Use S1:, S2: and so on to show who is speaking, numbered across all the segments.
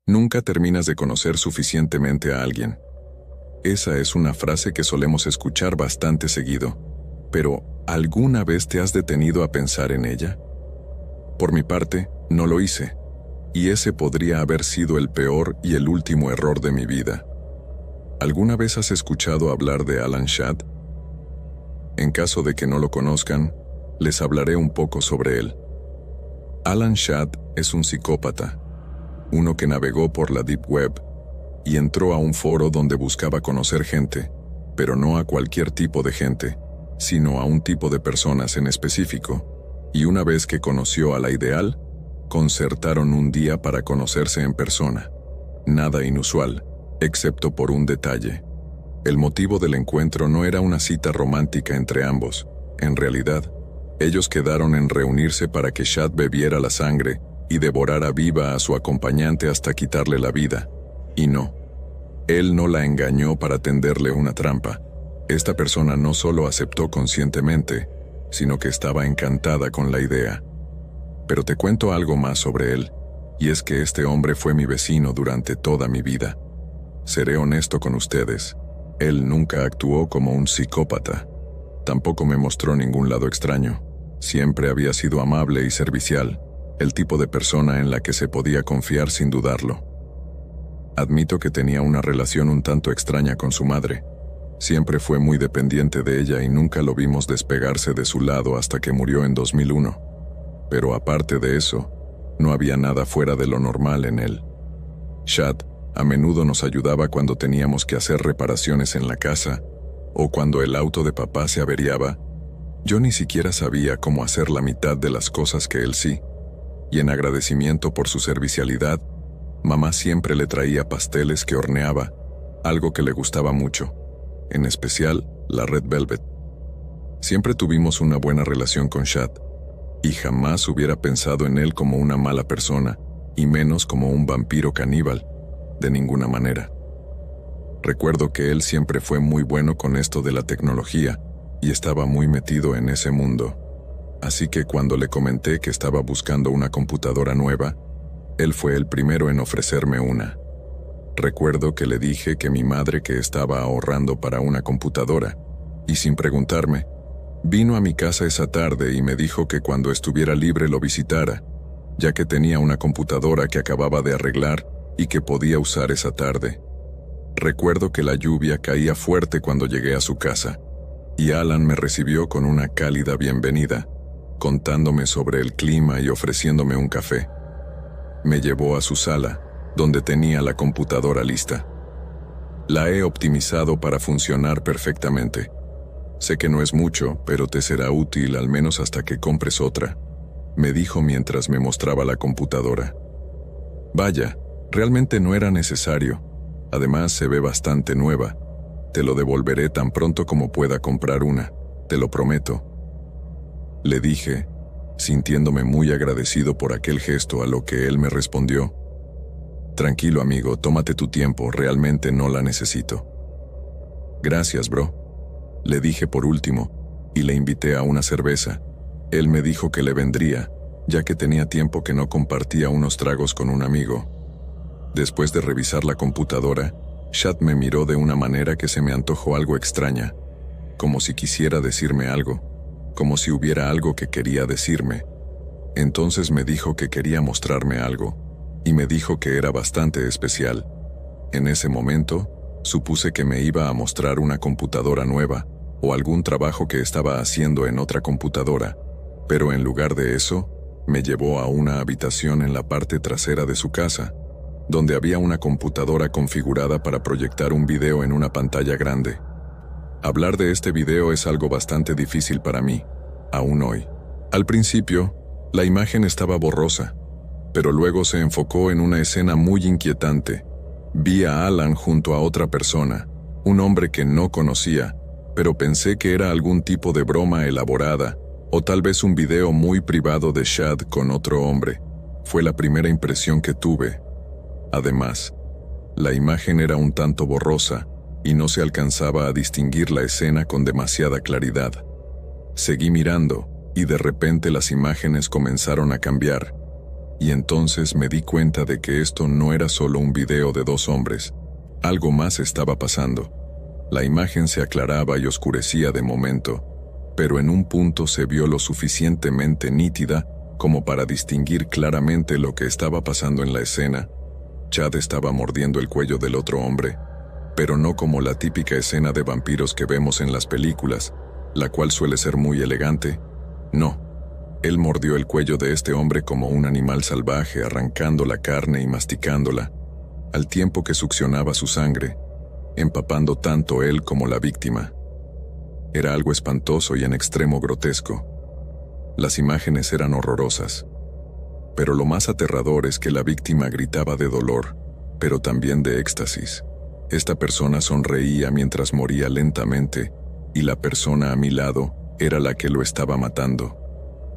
S1: Nunca terminas de conocer suficientemente a alguien. Esa es una frase que solemos escuchar bastante seguido, pero ¿alguna vez te has detenido a pensar en ella? Por mi parte, no lo hice, y ese podría haber sido el peor y el último error de mi vida. ¿Alguna vez has escuchado hablar de Alan Shadd? En caso de que no lo conozcan, les hablaré un poco sobre él. Alan Shadd es un psicópata, uno que navegó por la Deep Web y entró a un foro donde buscaba conocer gente, pero no a cualquier tipo de gente, sino a un tipo de personas en específico, y una vez que conoció a la ideal, concertaron un día para conocerse en persona. Nada inusual, excepto por un detalle. El motivo del encuentro no era una cita romántica entre ambos. En realidad, ellos quedaron en reunirse para que Shadd bebiera la sangre y devorara viva a su acompañante hasta quitarle la vida. Y no, él no la engañó para tenderle una trampa. Esta persona no solo aceptó conscientemente, sino que estaba encantada con la idea. Pero te cuento algo más sobre él, y es que este hombre fue mi vecino durante toda mi vida. Seré honesto con ustedes, él nunca actuó como un psicópata. Tampoco me mostró ningún lado extraño. Siempre había sido amable y servicial, el tipo de persona en la que se podía confiar sin dudarlo. Admito que tenía una relación un tanto extraña con su madre. Siempre fue muy dependiente de ella y nunca lo vimos despegarse de su lado hasta que murió en 2001. Pero aparte de eso, no había nada fuera de lo normal en él. Shadd a menudo nos ayudaba cuando teníamos que hacer reparaciones en la casa, o cuando el auto de papá se averiaba. Yo ni siquiera sabía cómo hacer la mitad de las cosas que él sí, y en agradecimiento por su servicialidad, mamá siempre le traía pasteles que horneaba, algo que le gustaba mucho, en especial la Red Velvet. Siempre tuvimos una buena relación con Shadd, y jamás hubiera pensado en él como una mala persona, y menos como un vampiro caníbal, de ninguna manera. Recuerdo que él siempre fue muy bueno con esto de la tecnología, y estaba muy metido en ese mundo. Así que cuando le comenté que estaba buscando una computadora nueva, él fue el primero en ofrecerme una. Recuerdo que le dije que mi madre que estaba ahorrando para una computadora, y sin preguntarme, vino a mi casa esa tarde y me dijo que cuando estuviera libre lo visitara, ya que tenía una computadora que acababa de arreglar y que podía usar esa tarde. Recuerdo que la lluvia caía fuerte cuando llegué a su casa, y Alan me recibió con una cálida bienvenida, contándome sobre el clima y ofreciéndome un café. Me llevó a su sala, donde tenía la computadora lista. La he optimizado para funcionar perfectamente. Sé que no es mucho, pero te será útil al menos hasta que compres otra, me dijo mientras me mostraba la computadora. Vaya, realmente no era necesario. Además se ve bastante nueva. Te lo devolveré tan pronto como pueda comprar una, te lo prometo. Le dije, sintiéndome muy agradecido por aquel gesto, a lo que él me respondió: tranquilo amigo, tómate tu tiempo, realmente no la necesito. Gracias, bro, le dije por último, y le invité a una cerveza. Él me dijo que le vendría, ya que tenía tiempo que no compartía unos tragos con un amigo. Después de revisar la computadora, Shadd me miró de una manera que se me antojó algo extraña, como si quisiera decirme algo, como si hubiera algo que quería decirme. Entonces me dijo que quería mostrarme algo, y me dijo que era bastante especial. En ese momento, supuse que me iba a mostrar una computadora nueva, o algún trabajo que estaba haciendo en otra computadora, pero en lugar de eso, me llevó a una habitación en la parte trasera de su casa, donde había una computadora configurada para proyectar un video en una pantalla grande. Hablar de este video es algo bastante difícil para mí, aún hoy. Al principio, la imagen estaba borrosa, pero luego se enfocó en una escena muy inquietante. Vi a Alan junto a otra persona, un hombre que no conocía, pero pensé que era algún tipo de broma elaborada, o tal vez un video muy privado de Shadd con otro hombre. Fue la primera impresión que tuve. Además, la imagen era un tanto borrosa y no se alcanzaba a distinguir la escena con demasiada claridad. Seguí mirando y de repente las imágenes comenzaron a cambiar. Y entonces me di cuenta de que esto no era solo un video de dos hombres. Algo más estaba pasando. La imagen se aclaraba y oscurecía de momento, pero en un punto se vio lo suficientemente nítida como para distinguir claramente lo que estaba pasando en la escena. Chad estaba mordiendo el cuello del otro hombre, pero no como la típica escena de vampiros que vemos en las películas, la cual suele ser muy elegante. No, él mordió el cuello de este hombre como un animal salvaje, arrancando la carne y masticándola, al tiempo que succionaba su sangre, empapando tanto él como la víctima. Era algo espantoso y en extremo grotesco. Las imágenes eran horrorosas. Pero lo más aterrador es que la víctima gritaba de dolor, pero también de éxtasis. Esta persona sonreía mientras moría lentamente, y la persona a mi lado era la que lo estaba matando.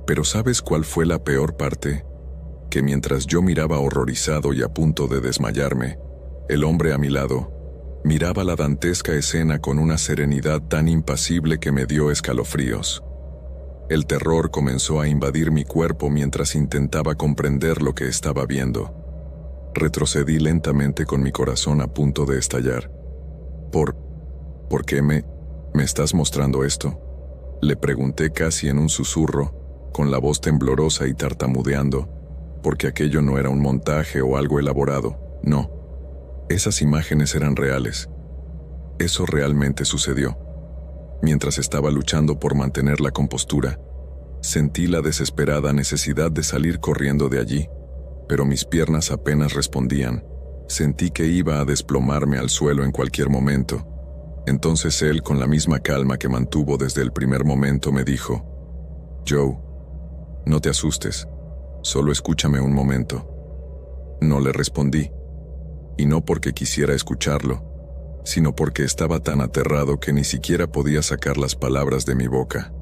S1: Pero ¿sabes cuál fue la peor parte? Que mientras yo miraba horrorizado y a punto de desmayarme, el hombre a mi lado miraba la dantesca escena con una serenidad tan impasible que me dio escalofríos. El terror comenzó a invadir mi cuerpo mientras intentaba comprender lo que estaba viendo. Retrocedí lentamente con mi corazón a punto de estallar. ¿Por qué me estás mostrando esto?, le pregunté casi en un susurro, con la voz temblorosa y tartamudeando, porque aquello no era un montaje o algo elaborado, no. Esas imágenes eran reales. Eso realmente sucedió. Mientras estaba luchando por mantener la compostura, sentí la desesperada necesidad de salir corriendo de allí, pero mis piernas apenas respondían. Sentí que iba a desplomarme al suelo en cualquier momento. Entonces él, con la misma calma que mantuvo desde el primer momento, me dijo: «Joe, no te asustes, solo escúchame un momento». No le respondí, y no porque quisiera escucharlo, sino porque estaba tan aterrado que ni siquiera podía sacar las palabras de mi boca.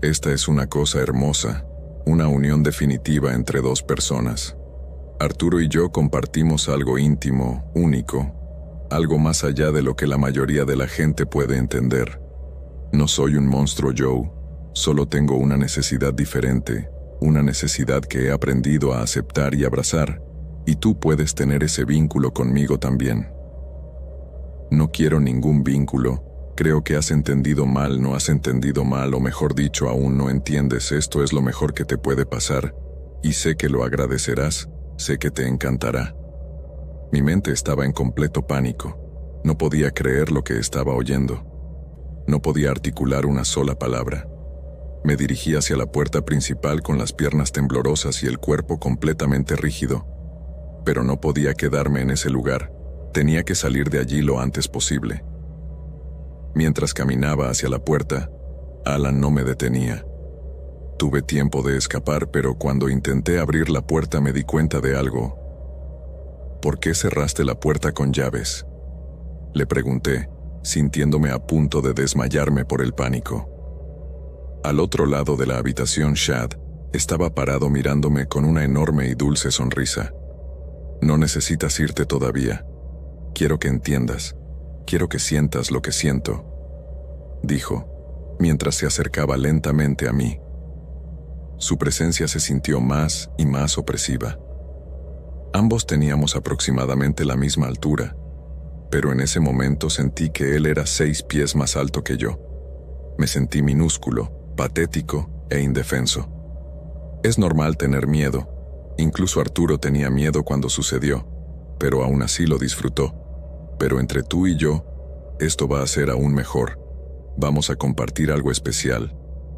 S1: Esta es una cosa hermosa, una unión definitiva entre dos personas. Arturo y yo compartimos algo íntimo, único, algo más allá de lo que la mayoría de la gente puede entender. No soy un monstruo, Joe, solo tengo una necesidad diferente, una necesidad que he aprendido a aceptar y abrazar, y tú puedes tener ese vínculo conmigo también. No quiero ningún vínculo. Creo que has entendido mal, no has entendido mal, o mejor dicho, aún no entiendes. Esto es lo mejor que te puede pasar, y sé que lo agradecerás, sé que te encantará. Mi mente estaba en completo pánico. No podía creer lo que estaba oyendo. No podía articular una sola palabra. Me dirigí hacia la puerta principal con las piernas temblorosas y el cuerpo completamente rígido. Pero no podía quedarme en ese lugar. Tenía que salir de allí lo antes posible. Mientras caminaba hacia la puerta, Alan no me detenía. Tuve tiempo de escapar, pero cuando intenté abrir la puerta me di cuenta de algo. ¿Por qué cerraste la puerta con llaves?, le pregunté, sintiéndome a punto de desmayarme por el pánico. Al otro lado de la habitación, Chad estaba parado mirándome con una enorme y dulce sonrisa. No necesitas irte todavía. Quiero que entiendas. Quiero que sientas lo que siento, dijo, mientras se acercaba lentamente a mí. Su presencia se sintió más y más opresiva. Ambos teníamos aproximadamente la misma altura, pero en ese momento sentí que él era 6 pies más alto que yo. Me sentí minúsculo, patético e indefenso. Es normal tener miedo. Incluso Arturo tenía miedo cuando sucedió, pero aún así lo disfrutó. Pero entre tú y yo, esto va a ser aún mejor. Vamos a compartir algo especial.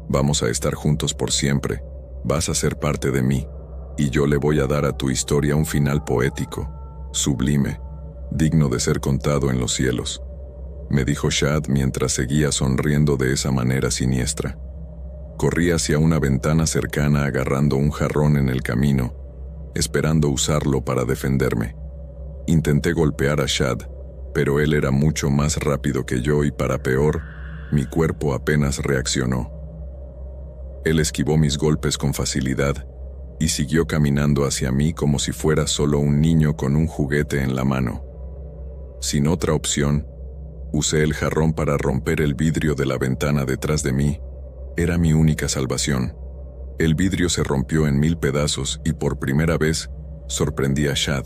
S1: Vamos a estar juntos por siempre. Vas a ser parte de mí, y yo le voy a dar a tu historia un final poético, sublime, digno de ser contado en los cielos, me dijo Chad mientras seguía sonriendo de esa manera siniestra. Corrí hacia una ventana cercana agarrando un jarrón en el camino, esperando usarlo para defenderme. Intenté golpear a Chad, pero él era mucho más rápido que yo y, para peor, mi cuerpo apenas reaccionó. Él esquivó mis golpes con facilidad y siguió caminando hacia mí como si fuera solo un niño con un juguete en la mano. Sin otra opción, usé el jarrón para romper el vidrio de la ventana detrás de mí. Era mi única salvación. El vidrio se rompió en 1000 pedazos y por primera vez sorprendí a Shad,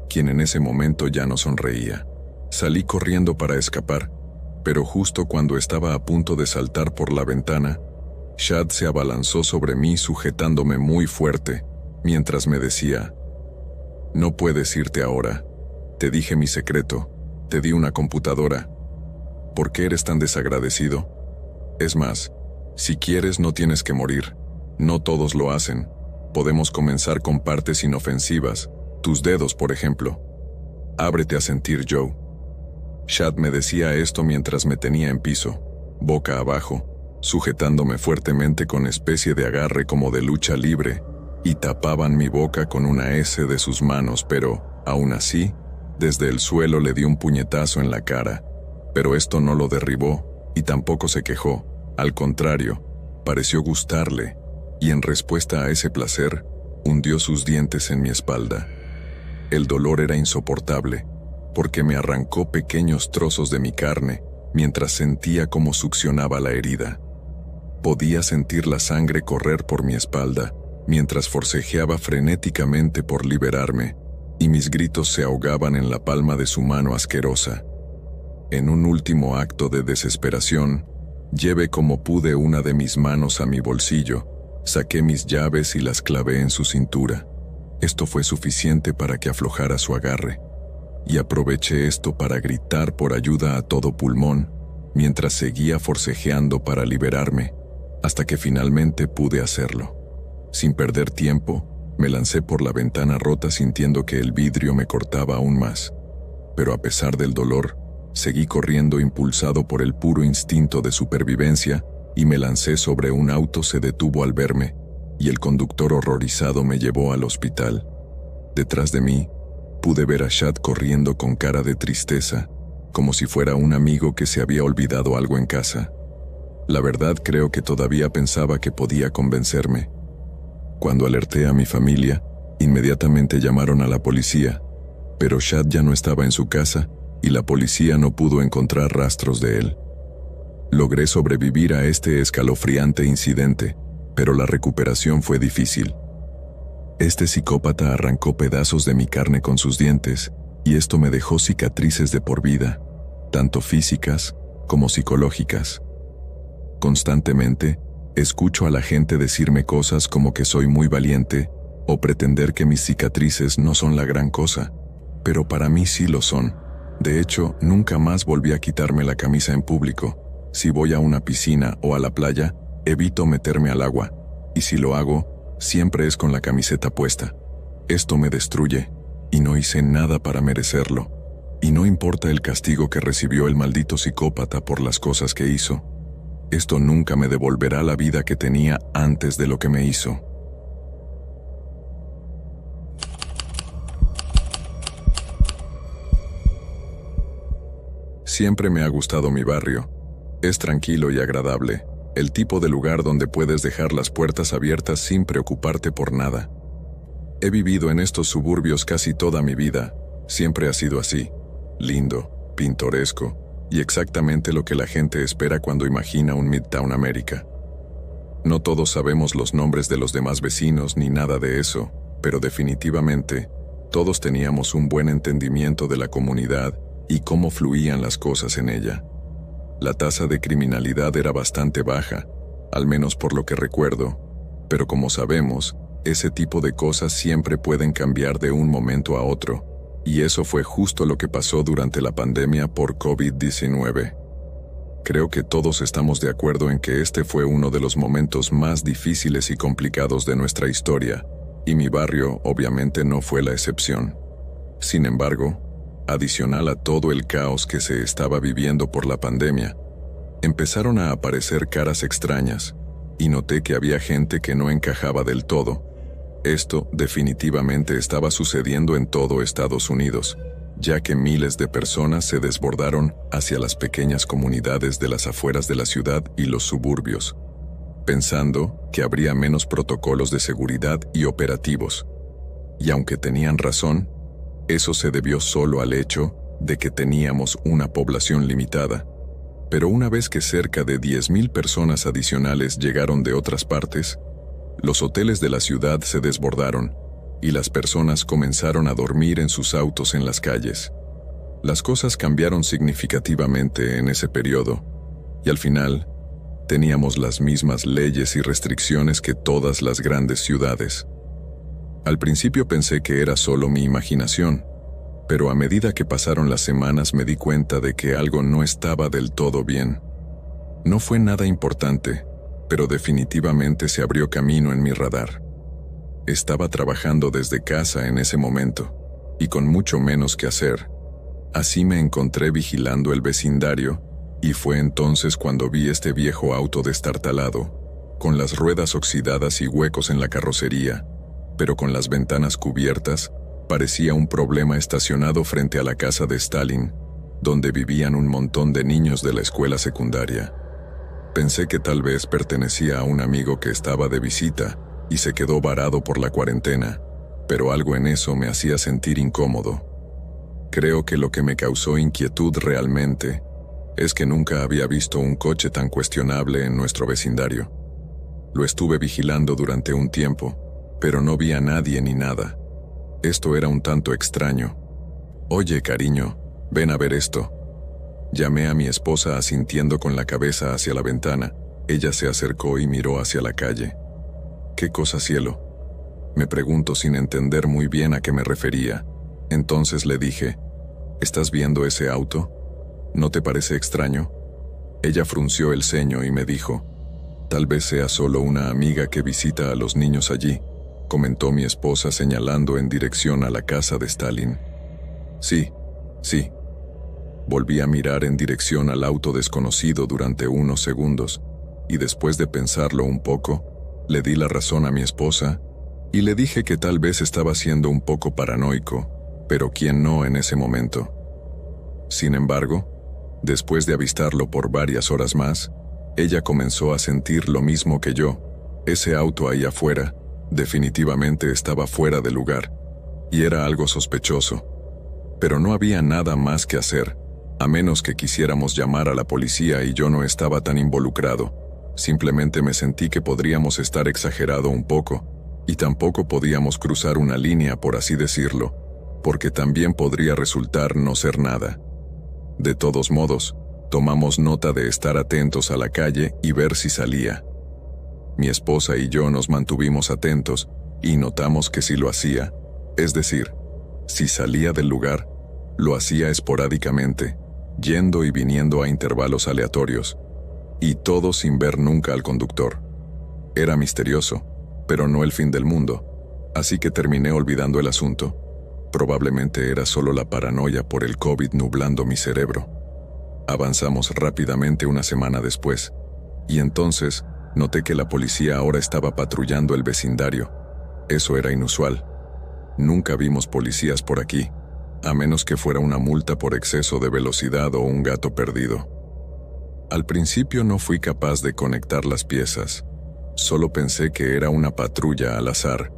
S1: quien en ese momento ya no sonreía. Salí corriendo para escapar, pero justo cuando estaba a punto de saltar por la ventana, Shad se abalanzó sobre mí sujetándome muy fuerte, mientras me decía: «No puedes irte ahora. Te dije mi secreto, te di una computadora. ¿Por qué eres tan desagradecido? Es más, si quieres no tienes que morir. No todos lo hacen. Podemos comenzar con partes inofensivas, tus dedos, por ejemplo. Ábrete a sentir, Joe». Shad me decía esto mientras me tenía en piso, boca abajo, sujetándome fuertemente con especie de agarre como de lucha libre, y tapaban mi boca con una S de sus manos, pero, aún así, desde el suelo le di un puñetazo en la cara. Pero esto no lo derribó, y tampoco se quejó. Al contrario, pareció gustarle, y en respuesta a ese placer, hundió sus dientes en mi espalda. El dolor era insoportable, porque me arrancó pequeños trozos de mi carne, mientras sentía cómo succionaba la herida. Podía sentir la sangre correr por mi espalda, mientras forcejeaba frenéticamente por liberarme, y mis gritos se ahogaban en la palma de su mano asquerosa. En un último acto de desesperación, llevé como pude una de mis manos a mi bolsillo, saqué mis llaves y las clavé en su cintura. Esto fue suficiente para que aflojara su agarre, y aproveché esto para gritar por ayuda a todo pulmón, mientras seguía forcejeando para liberarme, hasta que finalmente pude hacerlo. Sin perder tiempo, me lancé por la ventana rota sintiendo que el vidrio me cortaba aún más. Pero a pesar del dolor, seguí corriendo impulsado por el puro instinto de supervivencia y me lancé sobre un auto. Se detuvo al verme y el conductor horrorizado me llevó al hospital. Detrás de mí, pude ver a Shad corriendo con cara de tristeza, como si fuera un amigo que se había olvidado algo en casa. La verdad, creo que todavía pensaba que podía convencerme. Cuando alerté a mi familia, inmediatamente llamaron a la policía, pero Shad ya no estaba en su casa y la policía no pudo encontrar rastros de él. Logré sobrevivir a este escalofriante incidente, pero la recuperación fue difícil. Este psicópata arrancó pedazos de mi carne con sus dientes, y esto me dejó cicatrices de por vida, tanto físicas como psicológicas. Constantemente, escucho a la gente decirme cosas como que soy muy valiente, o pretender que mis cicatrices no son la gran cosa, pero para mí sí lo son. De hecho, nunca más volví a quitarme la camisa en público. Si voy a una piscina o a la playa, evito meterme al agua, y si lo hago, siempre es con la camiseta puesta. Esto me destruye, y no hice nada para merecerlo. Y no importa el castigo que recibió el maldito psicópata por las cosas que hizo, esto nunca me devolverá la vida que tenía antes de lo que me hizo. Siempre me ha gustado mi barrio. Es tranquilo y agradable, el tipo de lugar donde puedes dejar las puertas abiertas sin preocuparte por nada. He vivido en estos suburbios casi toda mi vida, siempre ha sido así, lindo, pintoresco, y exactamente lo que la gente espera cuando imagina un Midtown América. No todos sabemos los nombres de los demás vecinos ni nada de eso, pero definitivamente, todos teníamos un buen entendimiento de la comunidad y cómo fluían las cosas en ella. La tasa de criminalidad era bastante baja, al menos por lo que recuerdo, pero como sabemos, ese tipo de cosas siempre pueden cambiar de un momento a otro, y eso fue justo lo que pasó durante la pandemia por COVID-19. Creo que todos estamos de acuerdo en que este fue uno de los momentos más difíciles y complicados de nuestra historia, y mi barrio obviamente no fue la excepción. Sin embargo, adicional a todo el caos que se estaba viviendo por la pandemia, empezaron a aparecer caras extrañas, y noté que había gente que no encajaba del todo. Esto definitivamente estaba sucediendo en todo Estados Unidos, ya que miles de personas se desbordaron hacia las pequeñas comunidades de las afueras de la ciudad y los suburbios, pensando que habría menos protocolos de seguridad y operativos. Y aunque tenían razón, eso se debió solo al hecho de que teníamos una población limitada. Pero una vez que cerca de 10,000 personas adicionales llegaron de otras partes, Los hoteles de la ciudad se desbordaron y las personas comenzaron a dormir en sus autos en las calles. Las cosas cambiaron significativamente en ese periodo y al final teníamos las mismas leyes y restricciones que todas las grandes ciudades. Al principio pensé que era solo mi imaginación, pero a medida que pasaron las semanas me di cuenta de que algo no estaba del todo bien. No fue nada importante, pero definitivamente se abrió camino en mi radar. Estaba trabajando desde casa en ese momento, y con mucho menos que hacer. Así me encontré vigilando el vecindario, y fue entonces cuando vi este viejo auto destartalado, con las ruedas oxidadas y huecos en la carrocería, pero con las ventanas cubiertas. Parecía un problema estacionado frente a la casa de Stalin, donde vivían un montón de niños de la escuela secundaria. Pensé que tal vez pertenecía a un amigo que estaba de visita y se quedó varado por la cuarentena, pero algo en eso me hacía sentir incómodo. Creo que lo que me causó inquietud realmente es que nunca había visto un coche tan cuestionable en nuestro vecindario. Lo estuve vigilando durante un tiempo, pero no vi a nadie ni nada. Esto era un tanto extraño. «Oye, cariño, ven a ver esto». Llamé a mi esposa asintiendo con la cabeza hacia la ventana. Ella se acercó y miró hacia la calle. «¿Qué cosa, cielo?», me preguntó sin entender muy bien a qué me refería. Entonces le dije, «¿Estás viendo ese auto? ¿No te parece extraño?». Ella frunció el ceño y me dijo, «Tal vez sea solo una amiga que visita a los niños allí», comentó mi esposa señalando en dirección a la casa de Stalin. «Sí, sí». Volví a mirar en dirección al auto desconocido durante unos segundos, y después de pensarlo un poco, le di la razón a mi esposa, y le dije que tal vez estaba siendo un poco paranoico, pero quién no en ese momento. Sin embargo, después de avistarlo por varias horas más, ella comenzó a sentir lo mismo que yo. Ese auto ahí afuera definitivamente estaba fuera de lugar, y era algo sospechoso. Pero no había nada más que hacer, a menos que quisiéramos llamar a la policía, y yo no estaba tan involucrado. Simplemente me sentí que podríamos estar exagerando un poco, y tampoco podíamos cruzar una línea, por así decirlo, porque también podría resultar no ser nada. De todos modos, tomamos nota de estar atentos a la calle y ver si salía. Mi esposa y yo nos mantuvimos atentos y notamos que si lo hacía, es decir, si salía del lugar, lo hacía esporádicamente, yendo y viniendo a intervalos aleatorios, y todo sin ver nunca al conductor. Era misterioso, pero no el fin del mundo, así que terminé olvidando el asunto. Probablemente era solo la paranoia por el COVID nublando mi cerebro. Avanzamos rápidamente una semana después, y entonces noté que la policía ahora estaba patrullando el vecindario. Eso era inusual. Nunca vimos policías por aquí, a menos que fuera una multa por exceso de velocidad o un gato perdido. Al principio no fui capaz de conectar las piezas. Solo pensé que era una patrulla al azar,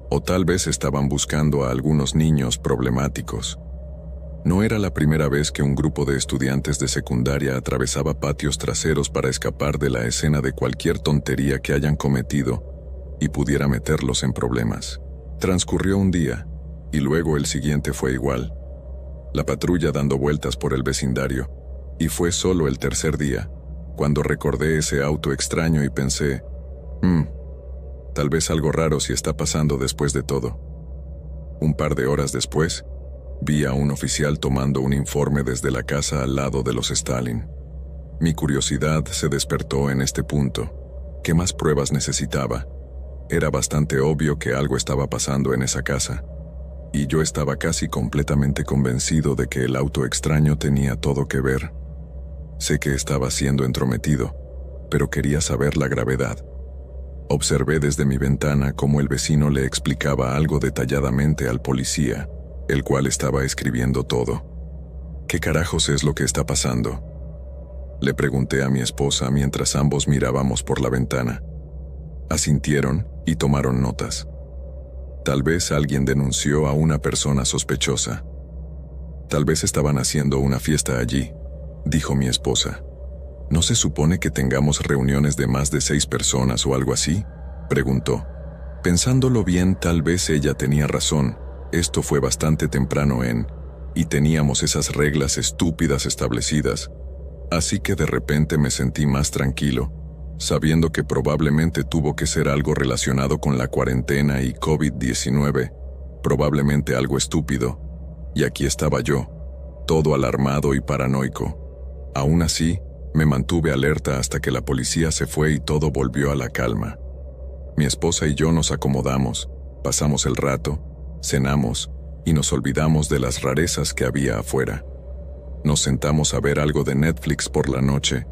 S1: o tal vez estaban buscando a algunos niños problemáticos. No era la primera vez que un grupo de estudiantes de secundaria atravesaba patios traseros para escapar de la escena de cualquier tontería que hayan cometido y pudiera meterlos en problemas. Transcurrió un día, y luego el siguiente fue igual. La patrulla dando vueltas por el vecindario, y fue solo el tercer día, cuando recordé ese auto extraño y pensé, tal vez algo raro sí está pasando después de todo. Un par de horas después, vi a un oficial tomando un informe desde la casa al lado de los Stalin. Mi curiosidad se despertó en este punto. ¿Qué más pruebas necesitaba? Era bastante obvio que algo estaba pasando en esa casa, y yo estaba casi completamente convencido de que el auto extraño tenía todo que ver. Sé que estaba siendo entrometido, pero quería saber la gravedad. Observé desde mi ventana cómo el vecino le explicaba algo detalladamente al policía, el cual estaba escribiendo todo. ¿Qué carajos es lo que está pasando?, le pregunté a mi esposa mientras ambos mirábamos por la ventana. Asintieron y tomaron notas. Tal vez alguien denunció a una persona sospechosa. Tal vez estaban haciendo una fiesta allí, dijo mi esposa. ¿No se supone que tengamos reuniones de más de 6 personas o algo así?, preguntó. Pensándolo bien, tal vez ella tenía razón. Esto fue bastante temprano y teníamos esas reglas estúpidas establecidas. Así que de repente me sentí más tranquilo, sabiendo que probablemente tuvo que ser algo relacionado con la cuarentena y COVID-19, probablemente algo estúpido. Y aquí estaba yo, todo alarmado y paranoico. Aún así, me mantuve alerta hasta que la policía se fue y todo volvió a la calma. Mi esposa y yo nos acomodamos, pasamos el rato, cenamos y nos olvidamos de las rarezas que había afuera. Nos sentamos a ver algo de Netflix por la noche,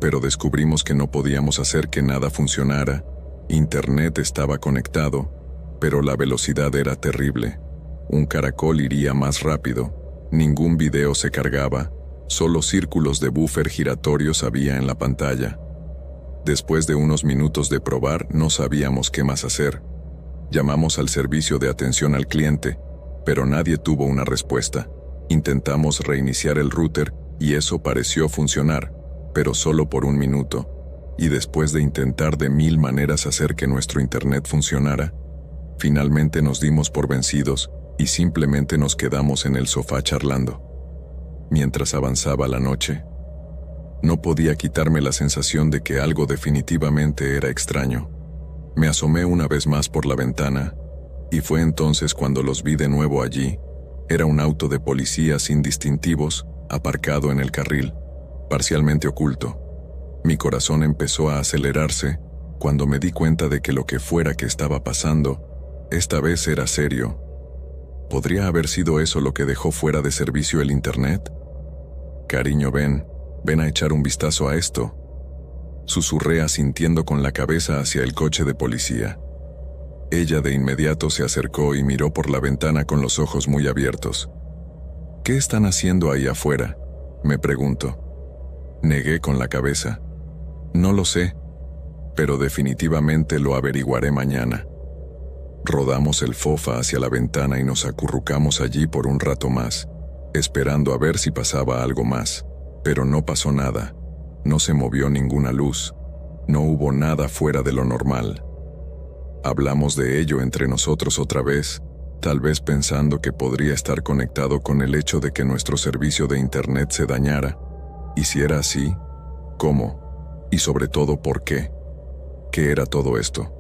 S1: pero descubrimos que no podíamos hacer que nada funcionara. Internet estaba conectado, pero la velocidad era terrible. Un caracol iría más rápido, ningún video se cargaba, solo círculos de buffer giratorios había en la pantalla. Después de unos minutos de probar, no sabíamos qué más hacer. Llamamos al servicio de atención al cliente, pero nadie tuvo una respuesta. Intentamos reiniciar el router y eso pareció funcionar, pero solo por un minuto. Y después de intentar de 1000 maneras hacer que nuestro internet funcionara, finalmente nos dimos por vencidos y simplemente nos quedamos en el sofá charlando. Mientras avanzaba la noche, no podía quitarme la sensación de que algo definitivamente era extraño. Me asomé una vez más por la ventana, y fue entonces cuando los vi de nuevo allí. Era un auto de policía sin distintivos, aparcado en el carril, parcialmente oculto. Mi corazón empezó a acelerarse cuando me di cuenta de que lo que fuera que estaba pasando, esta vez era serio. ¿Podría haber sido eso lo que dejó fuera de servicio el internet? Cariño, ven a echar un vistazo a esto. Susurré asintiendo con la cabeza hacia el coche de policía. Ella de inmediato se acercó y miró por la ventana con los ojos muy abiertos. ¿Qué están haciendo ahí afuera?, me preguntó. Negué con la cabeza. No lo sé, pero definitivamente lo averiguaré mañana. Rodamos el fofa hacia la ventana y nos acurrucamos allí por un rato más, esperando a ver si pasaba algo más, pero no pasó nada. No se movió ninguna luz, no hubo nada fuera de lo normal. Hablamos de ello entre nosotros otra vez, tal vez pensando que podría estar conectado con el hecho de que nuestro servicio de internet se dañara. Y si era así, ¿cómo? Y sobre todo, ¿por qué? ¿Qué era todo esto?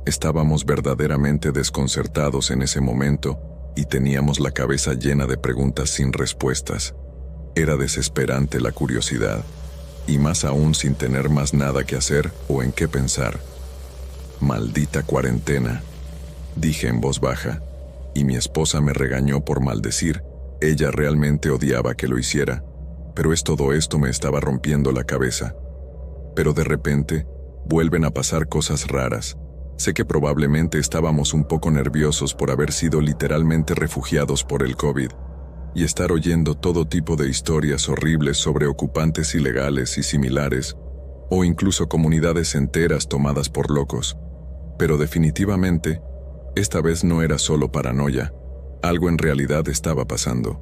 S1: Estábamos verdaderamente desconcertados en ese momento y teníamos la cabeza llena de preguntas sin respuestas. Era desesperante la curiosidad, y más aún sin tener más nada que hacer o en qué pensar. Maldita cuarentena, dije en voz baja, y mi esposa me regañó por maldecir. Ella realmente odiaba que lo hiciera, pero todo esto me estaba rompiendo la cabeza. Pero de repente, vuelven a pasar cosas raras. Sé que probablemente estábamos un poco nerviosos por haber sido literalmente refugiados por el COVID, y estar oyendo todo tipo de historias horribles sobre ocupantes ilegales y similares, o incluso comunidades enteras tomadas por locos. Pero definitivamente, esta vez no era solo paranoia, algo en realidad estaba pasando.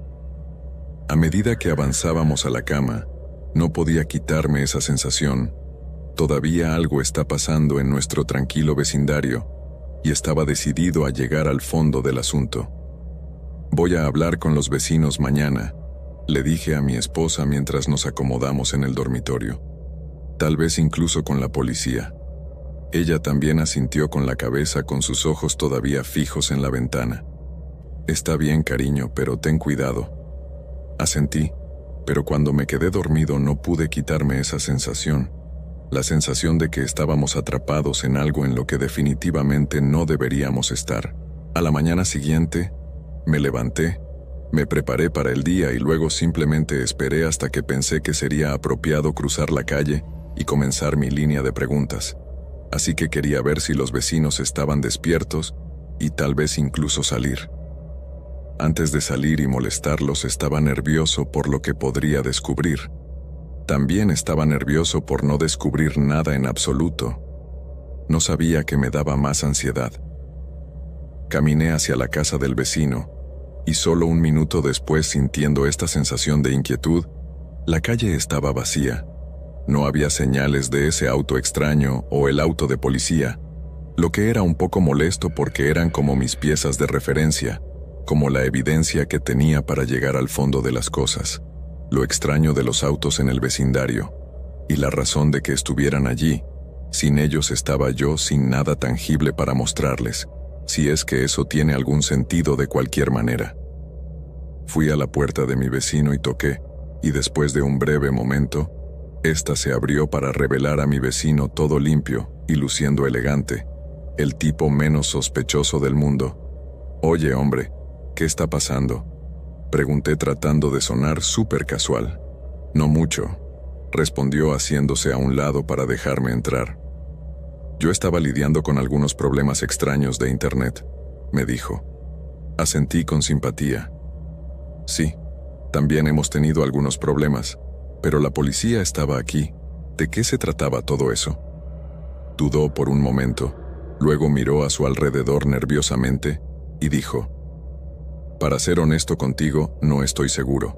S1: A medida que avanzábamos a la cama, no podía quitarme esa sensación. Todavía algo está pasando en nuestro tranquilo vecindario, y estaba decidido a llegar al fondo del asunto. Voy a hablar con los vecinos mañana, le dije a mi esposa mientras nos acomodamos en el dormitorio. Tal vez incluso con la policía. Ella también asintió con la cabeza con sus ojos todavía fijos en la ventana. Está bien, cariño, pero ten cuidado. Asentí, pero cuando me quedé dormido no pude quitarme esa sensación. La sensación de que estábamos atrapados en algo en lo que definitivamente no deberíamos estar. A la mañana siguiente, me levanté, me preparé para el día y luego simplemente esperé hasta que pensé que sería apropiado cruzar la calle y comenzar mi línea de preguntas. Así que quería ver si los vecinos estaban despiertos y tal vez incluso salir. Antes de salir y molestarlos estaba nervioso por lo que podría descubrir. También estaba nervioso por no descubrir nada en absoluto. No sabía qué me daba más ansiedad. Caminé hacia la casa del vecino, y solo un minuto después, sintiendo esta sensación de inquietud, la calle estaba vacía. No había señales de ese auto extraño o el auto de policía. lo que era un poco molesto porque eran como mis piezas de referencia, como la evidencia que tenía para llegar al fondo de las cosas, lo extraño de los autos en el vecindario, y la razón de que estuvieran allí. Sin ellos estaba yo sin nada tangible para mostrarles, si es que eso tiene algún sentido de cualquier manera. Fui a la puerta de mi vecino y toqué, y después de un breve momento, ésta se abrió para revelar a mi vecino todo limpio y luciendo elegante, el tipo menos sospechoso del mundo. «Oye, hombre, ¿qué está pasando?», pregunté tratando de sonar súper casual. «No mucho», respondió haciéndose a un lado para dejarme entrar. «Yo estaba lidiando con algunos problemas extraños de internet», me dijo. Asentí con simpatía. «Sí, también hemos tenido algunos problemas, pero la policía estaba aquí. ¿De qué se trataba todo eso?». Dudó por un momento, luego miró a su alrededor nerviosamente y dijo: «Para ser honesto contigo, no estoy seguro».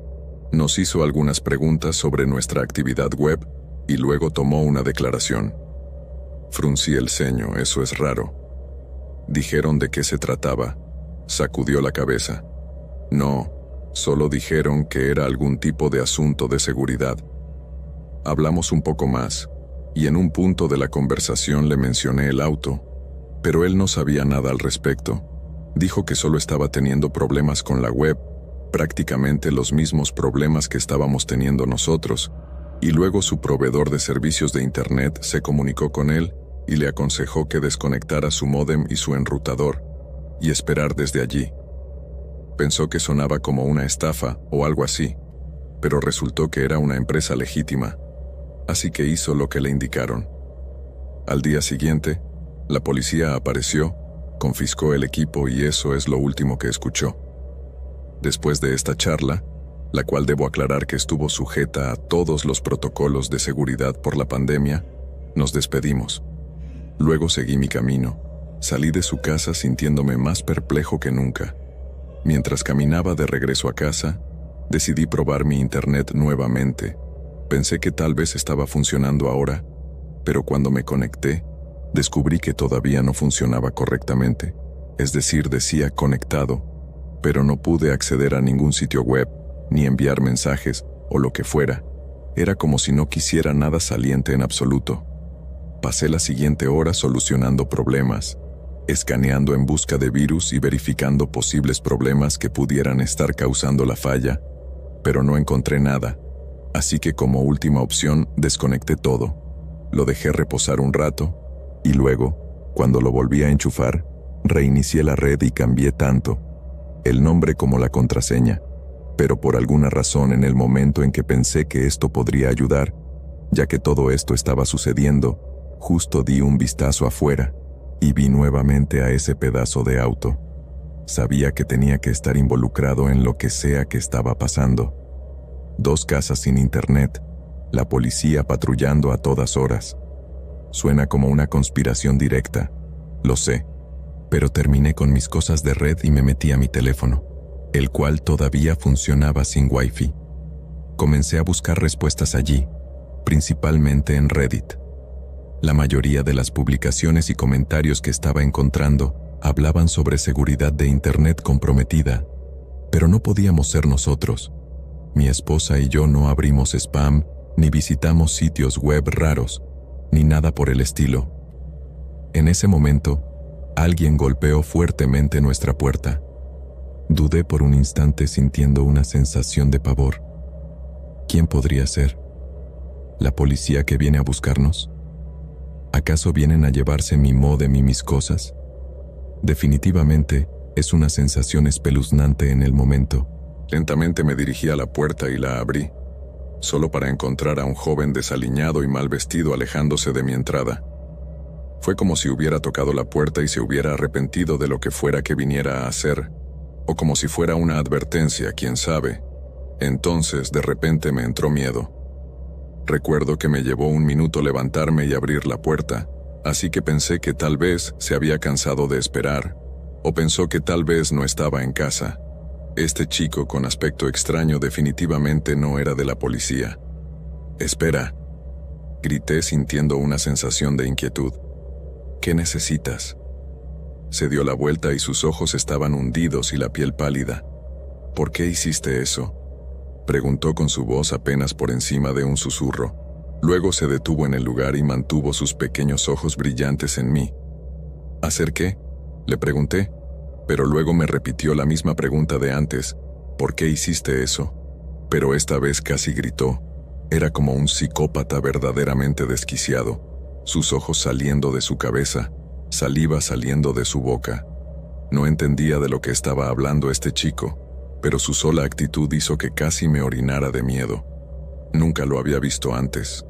S1: Nos hizo algunas preguntas sobre nuestra actividad web y luego tomó una declaración. Fruncí el ceño, eso es raro. «¿Dijeron de qué se trataba?», sacudió la cabeza. «No, solo dijeron que era algún tipo de asunto de seguridad». Hablamos un poco más, y en un punto de la conversación le mencioné el auto, pero él no sabía nada al respecto. Dijo que solo estaba teniendo problemas con la web, prácticamente los mismos problemas que estábamos teniendo nosotros, y luego su proveedor de servicios de internet se comunicó con él y le aconsejó que desconectara su módem y su enrutador, y esperar desde allí. Pensó que sonaba como una estafa o algo así, pero resultó que era una empresa legítima, así que hizo lo que le indicaron. Al día siguiente, la policía apareció, confiscó el equipo y eso es lo último que escuchó. Después de esta charla, la cual debo aclarar que estuvo sujeta a todos los protocolos de seguridad por la pandemia, nos despedimos. Luego seguí mi camino. Salí de su casa sintiéndome más perplejo que nunca. Mientras caminaba de regreso a casa, decidí probar mi internet nuevamente. Pensé que tal vez estaba funcionando ahora, pero cuando me conecté, descubrí que todavía no funcionaba correctamente. Es decir, decía conectado, pero no pude acceder a ningún sitio web, ni enviar mensajes o lo que fuera. Era como si no quisiera nada saliente en absoluto. Pasé la siguiente hora solucionando problemas, escaneando en busca de virus y verificando posibles problemas que pudieran estar causando la falla, pero no encontré nada, así que como última opción desconecté todo. Lo dejé reposar un rato, y luego, cuando lo volví a enchufar, reinicié la red y cambié tanto el nombre como la contraseña, pero por alguna razón en el momento en que pensé que esto podría ayudar, ya que todo esto estaba sucediendo, justo di un vistazo afuera y vi nuevamente a ese pedazo de auto. Sabía que tenía que estar involucrado en lo que sea que estaba pasando. 2 casas sin internet, la policía patrullando a todas horas. Suena como una conspiración directa, lo sé, pero terminé con mis cosas de red y me metí a mi teléfono, el cual todavía funcionaba sin Wi-Fi. Comencé a buscar respuestas allí, principalmente en Reddit. La mayoría de las publicaciones y comentarios que estaba encontrando hablaban sobre seguridad de internet comprometida, pero no podíamos ser nosotros. Mi esposa y yo no abrimos spam, ni visitamos sitios web raros, ni nada por el estilo. En ese momento, alguien golpeó fuertemente nuestra puerta. Dudé por un instante sintiendo una sensación de pavor. ¿Quién podría ser? ¿La policía que viene a buscarnos? ¿Acaso vienen a llevarse mi módem y mis cosas? Definitivamente, es una sensación espeluznante en el momento. Lentamente me dirigí a la puerta y la abrí, solo para encontrar a un joven desaliñado y mal vestido alejándose de mi entrada. Fue como si hubiera tocado la puerta y se hubiera arrepentido de lo que fuera que viniera a hacer, o como si fuera una advertencia, quién sabe. Entonces, de repente me entró miedo. Recuerdo que me llevó un minuto levantarme y abrir la puerta, así que pensé que tal vez se había cansado de esperar, o pensó que tal vez no estaba en casa. Este chico con aspecto extraño definitivamente no era de la policía. «Espera», grité sintiendo una sensación de inquietud. ¿Qué necesitas? Se dio la vuelta y sus ojos estaban hundidos y la piel pálida. ¿Por qué hiciste eso?, preguntó con su voz apenas por encima de un susurro. Luego se detuvo en el lugar y mantuvo sus pequeños ojos brillantes en mí. ¿Hacer qué?, le pregunté, pero luego me repitió la misma pregunta de antes. ¿Por qué hiciste eso? Pero esta vez casi gritó. Era como un psicópata verdaderamente desquiciado, sus ojos saliendo de su cabeza, saliva saliendo de su boca. No entendía de lo que estaba hablando este chico, pero su sola actitud hizo que casi me orinara de miedo. Nunca lo había visto antes.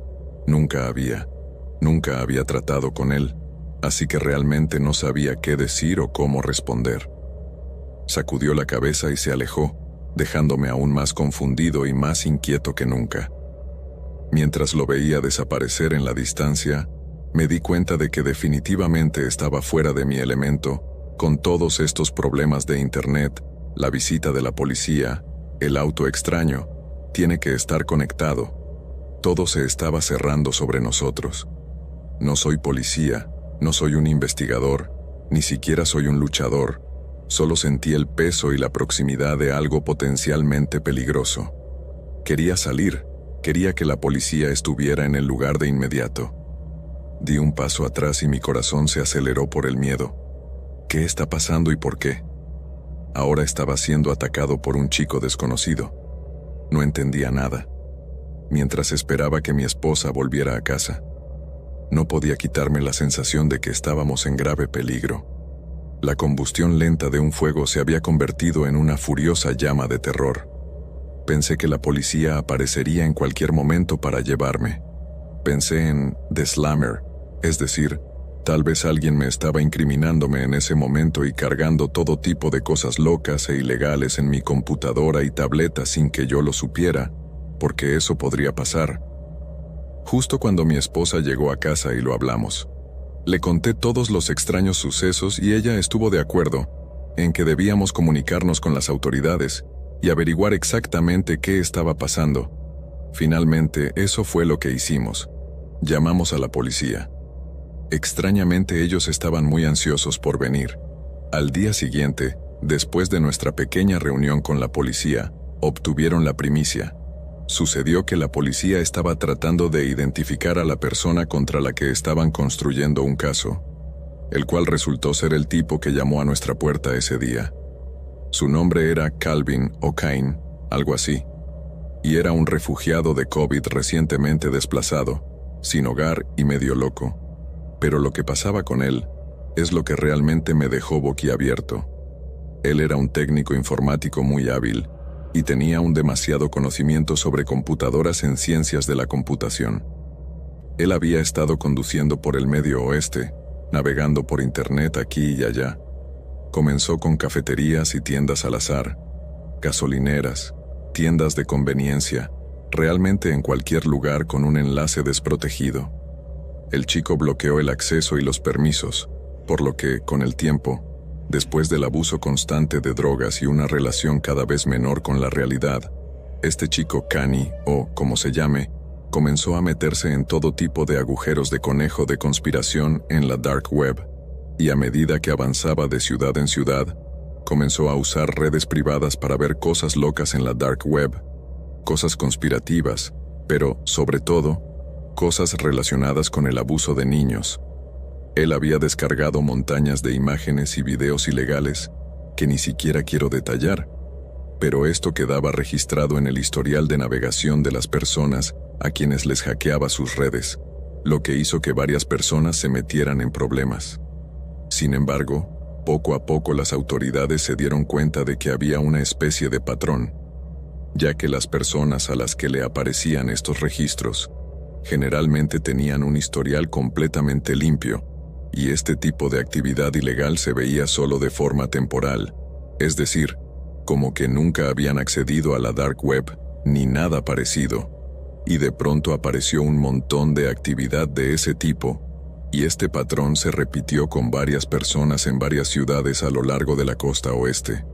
S1: Nunca había tratado con él, así que realmente no sabía qué decir o cómo responder. Sacudió la cabeza y se alejó, dejándome aún más confundido y más inquieto que nunca. Mientras lo veía desaparecer en la distancia, me di cuenta de que definitivamente estaba fuera de mi elemento, con todos estos problemas de internet, la visita de la policía, el auto extraño. Tiene que estar conectado. Todo se estaba cerrando sobre nosotros. No soy policía, no soy un investigador, ni siquiera soy un luchador. Solo sentí el peso y la proximidad de algo potencialmente peligroso. Quería salir, quería que la policía estuviera en el lugar de inmediato. Di un paso atrás y mi corazón se aceleró por el miedo. ¿Qué está pasando y por qué? Ahora estaba siendo atacado por un chico desconocido. No entendía nada. Mientras esperaba que mi esposa volviera a casa, no podía quitarme la sensación de que estábamos en grave peligro. La combustión lenta de un fuego se había convertido en una furiosa llama de terror. Pensé que la policía aparecería en cualquier momento para llevarme. Pensé en The Slammer, es decir, tal vez alguien me estaba incriminándome en ese momento y cargando todo tipo de cosas locas e ilegales en mi computadora y tableta sin que yo lo supiera, porque eso podría pasar. Justo cuando mi esposa llegó a casa y lo hablamos. Le conté todos los extraños sucesos y ella estuvo de acuerdo en que debíamos comunicarnos con las autoridades y averiguar exactamente qué estaba pasando. Finalmente, eso fue lo que hicimos. Llamamos a la policía. Extrañamente, ellos estaban muy ansiosos por venir. Al día siguiente, después de nuestra pequeña reunión con la policía, obtuvieron la primicia. Sucedió que la policía estaba tratando de identificar a la persona contra la que estaban construyendo un caso, el cual resultó ser el tipo que llamó a nuestra puerta ese día. Su nombre era Calvin O'Kane, algo así, y era un refugiado de COVID recientemente desplazado, sin hogar y medio loco. Pero lo que pasaba con él es lo que realmente me dejó boquiabierto. Él era un técnico informático muy hábil y tenía un demasiado conocimiento sobre computadoras en ciencias de la computación. Él había estado conduciendo por el Medio Oeste, navegando por internet aquí y allá. Comenzó con cafeterías y tiendas al azar, gasolineras, tiendas de conveniencia, realmente en cualquier lugar con un enlace desprotegido. El chico bloqueó el acceso y los permisos, por lo que, con el tiempo, después del abuso constante de drogas y una relación cada vez menor con la realidad, este chico Kani, o como se llame, comenzó a meterse en todo tipo de agujeros de conejo de conspiración en la dark web, y a medida que avanzaba de ciudad en ciudad, comenzó a usar redes privadas para ver cosas locas en la dark web, cosas conspirativas, pero, sobre todo, cosas relacionadas con el abuso de niños. Él había descargado montañas de imágenes y videos ilegales que ni siquiera quiero detallar, pero esto quedaba registrado en el historial de navegación de las personas a quienes les hackeaba sus redes, lo que hizo que varias personas se metieran en problemas. Sin embargo, poco a poco las autoridades se dieron cuenta de que había una especie de patrón, ya que las personas a las que le aparecían estos registros generalmente tenían un historial completamente limpio, y este tipo de actividad ilegal se veía solo de forma temporal, es decir, como que nunca habían accedido a la dark web ni nada parecido, y de pronto apareció un montón de actividad de ese tipo, y este patrón se repitió con varias personas en varias ciudades a lo largo de la costa oeste.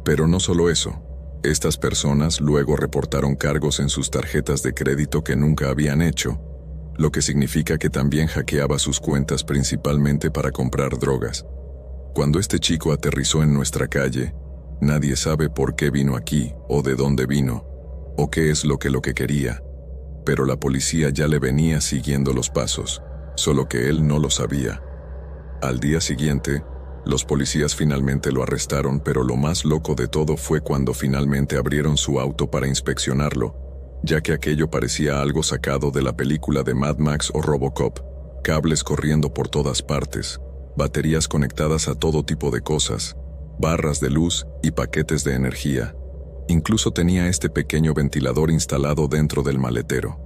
S1: Pero no solo eso, estas personas luego reportaron cargos en sus tarjetas de crédito que nunca habían hecho, lo que significa que también hackeaba sus cuentas principalmente para comprar drogas. Cuando este chico aterrizó en nuestra calle, nadie sabe por qué vino aquí, o de dónde vino, o qué es lo que quería, pero la policía ya le venía siguiendo los pasos, solo que él no lo sabía. Al día siguiente, los policías finalmente lo arrestaron, pero lo más loco de todo fue cuando finalmente abrieron su auto para inspeccionarlo, ya que aquello parecía algo sacado de la película de Mad Max o Robocop, cables corriendo por todas partes, baterías conectadas a todo tipo de cosas, barras de luz y paquetes de energía. Incluso tenía este pequeño ventilador instalado dentro del maletero.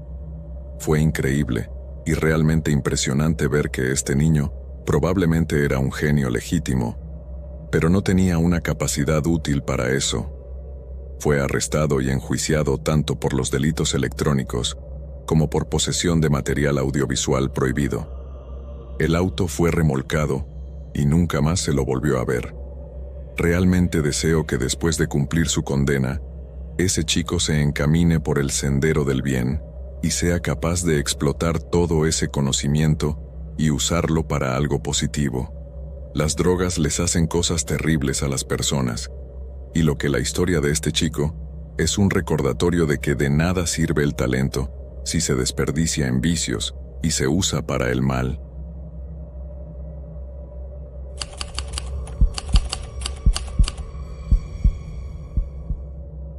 S1: Fue increíble y realmente impresionante ver que este niño probablemente era un genio legítimo, pero no tenía una capacidad útil para eso. Fue arrestado y enjuiciado tanto por los delitos electrónicos como por posesión de material audiovisual prohibido. El auto fue remolcado y nunca más se lo volvió a ver. Realmente deseo que después de cumplir su condena, ese chico se encamine por el sendero del bien y sea capaz de explotar todo ese conocimiento y usarlo para algo positivo. Las drogas les hacen cosas terribles a las personas, y lo que la historia de este chico es un recordatorio de que de nada sirve el talento si se desperdicia en vicios y se usa para el mal.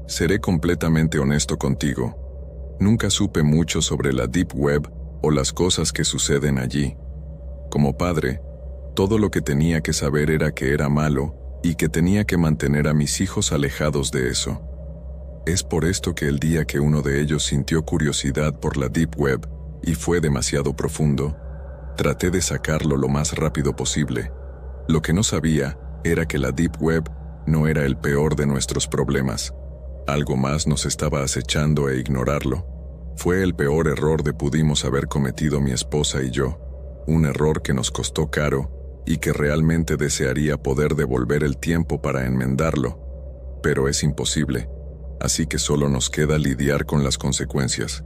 S1: Seré completamente honesto contigo. Nunca supe mucho sobre la Deep Web o las cosas que suceden allí. Como padre, todo lo que tenía que saber era que era malo y que tenía que mantener a mis hijos alejados de eso. Es por esto que el día que uno de ellos sintió curiosidad por la Deep Web y fue demasiado profundo, traté de sacarlo lo más rápido posible. Lo que no sabía era que la Deep Web no era el peor de nuestros problemas. Algo más nos estaba acechando e ignorarlo. Fue el peor error que pudimos haber cometido mi esposa y yo. Un error que nos costó caro y que realmente desearía poder devolver el tiempo para enmendarlo, pero es imposible, así que solo nos queda lidiar con las consecuencias.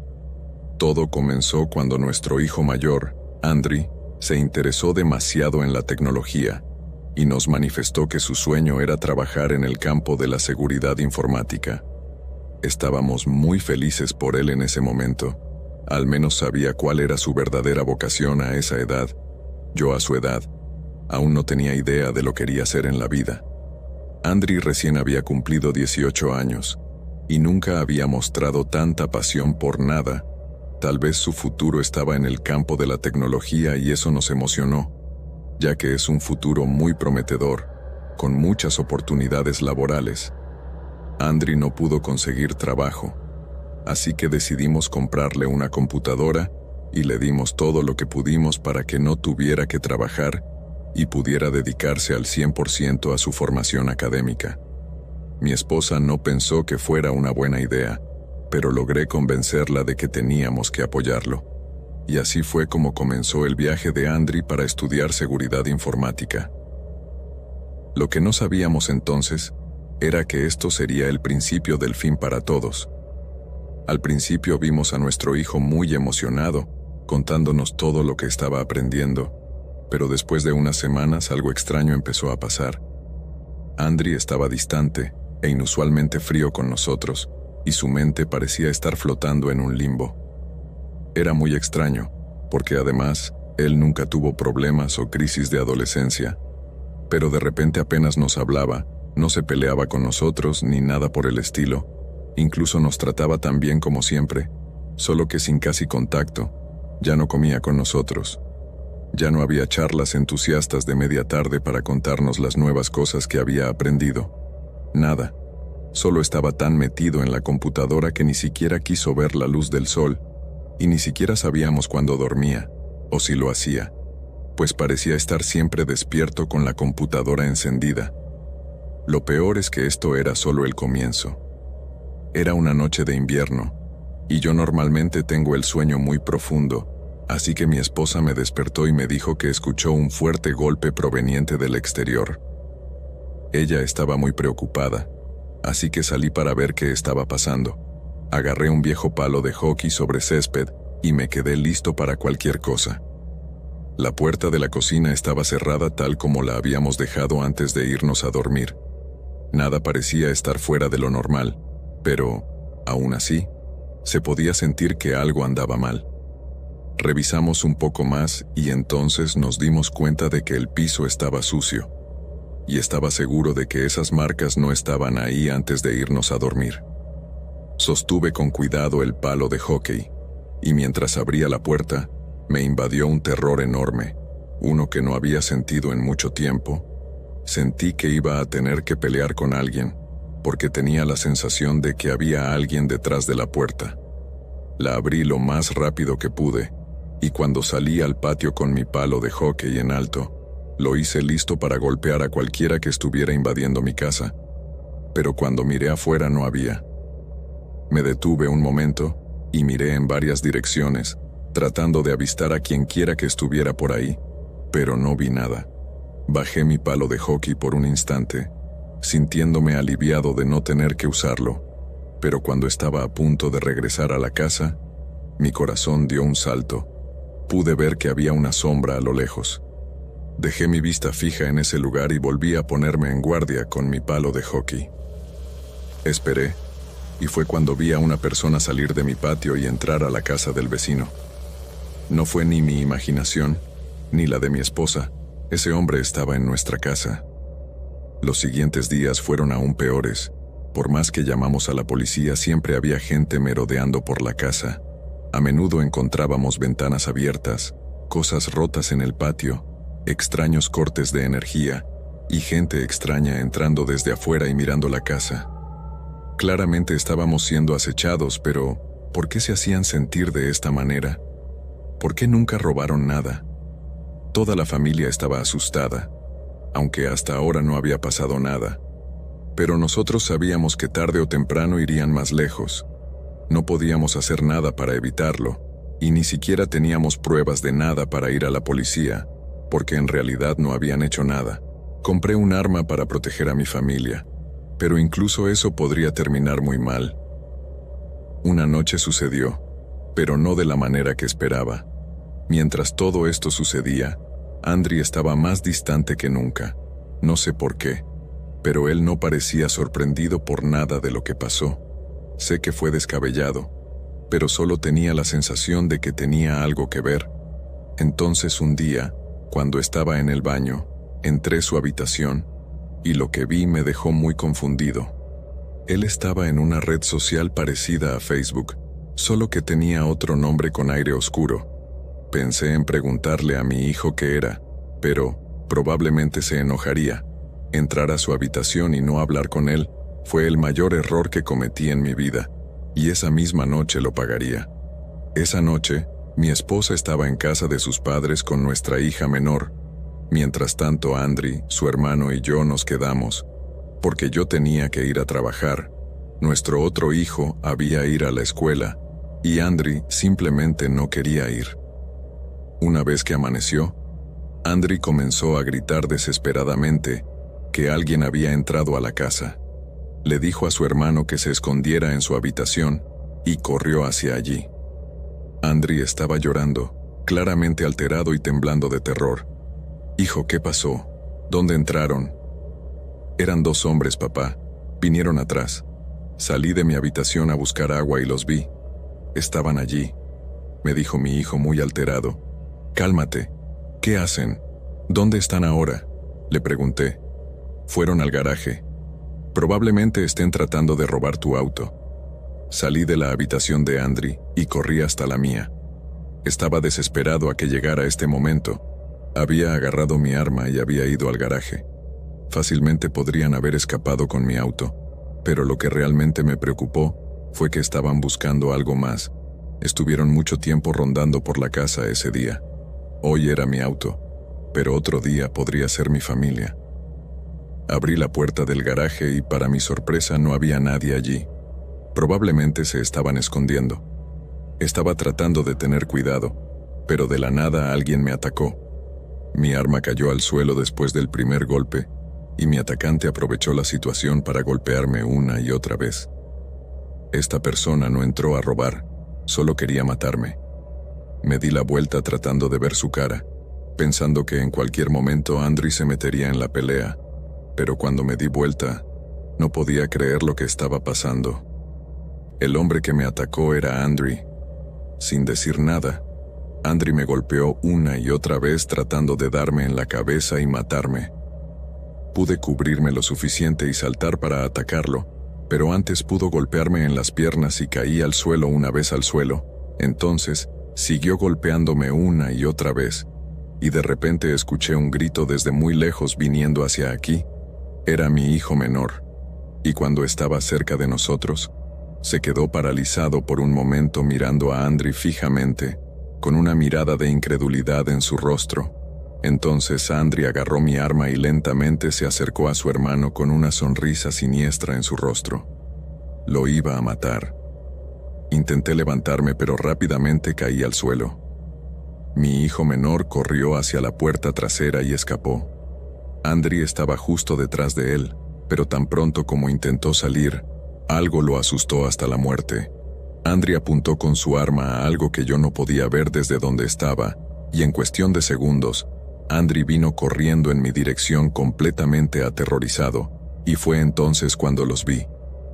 S1: Todo comenzó cuando nuestro hijo mayor, Andri, se interesó demasiado en la tecnología y nos manifestó que su sueño era trabajar en el campo de la seguridad informática. Estábamos muy felices por él en ese momento. Al menos sabía cuál era su verdadera vocación a esa edad. Yo a su edad, aún no tenía idea de lo que quería hacer en la vida. Andri recién había cumplido 18 años y nunca había mostrado tanta pasión por nada. Tal vez su futuro estaba en el campo de la tecnología y eso nos emocionó, ya que es un futuro muy prometedor, con muchas oportunidades laborales. Andri no pudo conseguir trabajo, así que decidimos comprarle una computadora y le dimos todo lo que pudimos para que no tuviera que trabajar y pudiera dedicarse al 100% a su formación académica. Mi esposa no pensó que fuera una buena idea, pero logré convencerla de que teníamos que apoyarlo. Y así fue como comenzó el viaje de Andri para estudiar seguridad informática. Lo que no sabíamos entonces era que esto sería el principio del fin para todos. Al principio vimos a nuestro hijo muy emocionado, contándonos todo lo que estaba aprendiendo, pero después de unas semanas algo extraño empezó a pasar. Andri estaba distante e inusualmente frío con nosotros, y su mente parecía estar flotando en un limbo. Era muy extraño, porque además, él nunca tuvo problemas o crisis de adolescencia, pero de repente apenas nos hablaba, no se peleaba con nosotros ni nada por el estilo, incluso nos trataba tan bien como siempre, solo que sin casi contacto. Ya no comía con nosotros. Ya no había charlas entusiastas de media tarde para contarnos las nuevas cosas que había aprendido. Nada. Solo estaba tan metido en la computadora que ni siquiera quiso ver la luz del sol, y ni siquiera sabíamos cuándo dormía, o si lo hacía, pues parecía estar siempre despierto con la computadora encendida. Lo peor es que esto era solo el comienzo. Era una noche de invierno, y yo normalmente tengo el sueño muy profundo, así que mi esposa me despertó y me dijo que escuchó un fuerte golpe proveniente del exterior. Ella estaba muy preocupada, así que salí para ver qué estaba pasando. Agarré un viejo palo de hockey sobre césped y me quedé listo para cualquier cosa. La puerta de la cocina estaba cerrada tal como la habíamos dejado antes de irnos a dormir. Nada parecía estar fuera de lo normal, pero, aún así, se podía sentir que algo andaba mal. Revisamos un poco más y entonces nos dimos cuenta de que el piso estaba sucio, y estaba seguro de que esas marcas no estaban ahí antes de irnos a dormir. Sostuve con cuidado el palo de hockey, y mientras abría la puerta, me invadió un terror enorme, uno que no había sentido en mucho tiempo. Sentí que iba a tener que pelear con alguien, porque tenía la sensación de que había alguien detrás de la puerta. La abrí lo más rápido que pude, y cuando salí al patio con mi palo de hockey en alto, lo hice listo para golpear a cualquiera que estuviera invadiendo mi casa. Pero cuando miré afuera no había. Me detuve un momento y miré en varias direcciones, tratando de avistar a quien quiera que estuviera por ahí, pero no vi nada. Bajé mi palo de hockey por un instante, sintiéndome aliviado de no tener que usarlo, pero cuando estaba a punto de regresar a la casa, mi corazón dio un salto. Pude ver que había una sombra a lo lejos. Dejé mi vista fija en ese lugar y volví a ponerme en guardia con mi palo de hockey. Esperé, y fue cuando vi a una persona salir de mi patio y entrar a la casa del vecino. No fue ni mi imaginación, ni la de mi esposa. Ese hombre estaba en nuestra casa. Los siguientes días fueron aún peores. Por más que llamamos a la policía, siempre había gente merodeando por la casa. A menudo encontrábamos ventanas abiertas, cosas rotas en el patio, extraños cortes de energía y gente extraña entrando desde afuera y mirando la casa. Claramente estábamos siendo acechados, pero ¿por qué se hacían sentir de esta manera? ¿Por qué nunca robaron nada? Toda la familia estaba asustada, aunque hasta ahora no había pasado nada. Pero nosotros sabíamos que tarde o temprano irían más lejos. No podíamos hacer nada para evitarlo, y ni siquiera teníamos pruebas de nada para ir a la policía, porque en realidad no habían hecho nada. Compré un arma para proteger a mi familia, pero incluso eso podría terminar muy mal. Una noche sucedió, pero no de la manera que esperaba. Mientras todo esto sucedía, Andri estaba más distante que nunca. No sé por qué, pero él no parecía sorprendido por nada de lo que pasó. Sé que fue descabellado, pero solo tenía la sensación de que tenía algo que ver. Entonces un día, cuando estaba en el baño, entré a su habitación, y lo que vi me dejó muy confundido. Él estaba en una red social parecida a Facebook, solo que tenía otro nombre con aire oscuro. Pensé en preguntarle a mi hijo qué era, pero probablemente se enojaría. Entrar a su habitación y no hablar con él fue el mayor error que cometí en mi vida, y esa misma noche lo pagaría. Esa noche, mi esposa estaba en casa de sus padres con nuestra hija menor. Mientras tanto, Andri, su hermano y yo nos quedamos, porque yo tenía que ir a trabajar. Nuestro otro hijo había ir a la escuela, y Andri simplemente no quería ir. Una vez que amaneció, Andri comenzó a gritar desesperadamente que alguien había entrado a la casa. Le dijo a su hermano que se escondiera en su habitación y corrió hacia allí. Andri estaba llorando, claramente alterado y temblando de terror. «Hijo, ¿qué pasó? ¿Dónde entraron?» «Eran 2 hombres, papá. Vinieron atrás. Salí de mi habitación a buscar agua y los vi. Estaban allí», me dijo mi hijo muy alterado. «Cálmate. ¿Qué hacen? ¿Dónde están ahora?», le pregunté. «Fueron al garaje. Probablemente estén tratando de robar tu auto». Salí de la habitación de Andri y corrí hasta la mía. Estaba desesperado a que llegara este momento. Había agarrado mi arma y había ido al garaje. Fácilmente podrían haber escapado con mi auto, pero lo que realmente me preocupó fue que estaban buscando algo más. Estuvieron mucho tiempo rondando por la casa ese día. Hoy era mi auto, pero otro día podría ser mi familia. Abrí la puerta del garaje y para mi sorpresa no había nadie allí. Probablemente se estaban escondiendo. Estaba tratando de tener cuidado, pero de la nada alguien me atacó. Mi arma cayó al suelo después del primer golpe, y mi atacante aprovechó la situación para golpearme una y otra vez. Esta persona no entró a robar, solo quería matarme. Me di la vuelta tratando de ver su cara, pensando que en cualquier momento Andri se metería en la pelea, pero cuando me di vuelta, no podía creer lo que estaba pasando. El hombre que me atacó era Andri. Sin decir nada, Andri me golpeó una y otra vez tratando de darme en la cabeza y matarme. Pude cubrirme lo suficiente y saltar para atacarlo, pero antes pudo golpearme en las piernas y caí al suelo una vez al suelo. Entonces, siguió golpeándome una y otra vez, y de repente escuché un grito desde muy lejos viniendo hacia aquí. Era mi hijo menor, y cuando estaba cerca de nosotros, se quedó paralizado por un momento mirando a Andri fijamente, con una mirada de incredulidad en su rostro. Entonces Andri agarró mi arma y lentamente se acercó a su hermano con una sonrisa siniestra en su rostro. Lo iba a matar. Intenté levantarme, pero rápidamente caí al suelo. Mi hijo menor corrió hacia la puerta trasera y escapó. Andri estaba justo detrás de él, pero tan pronto como intentó salir, algo lo asustó hasta la muerte. Andri apuntó con su arma a algo que yo no podía ver desde donde estaba, y en cuestión de segundos, Andri vino corriendo en mi dirección completamente aterrorizado, y fue entonces cuando los vi.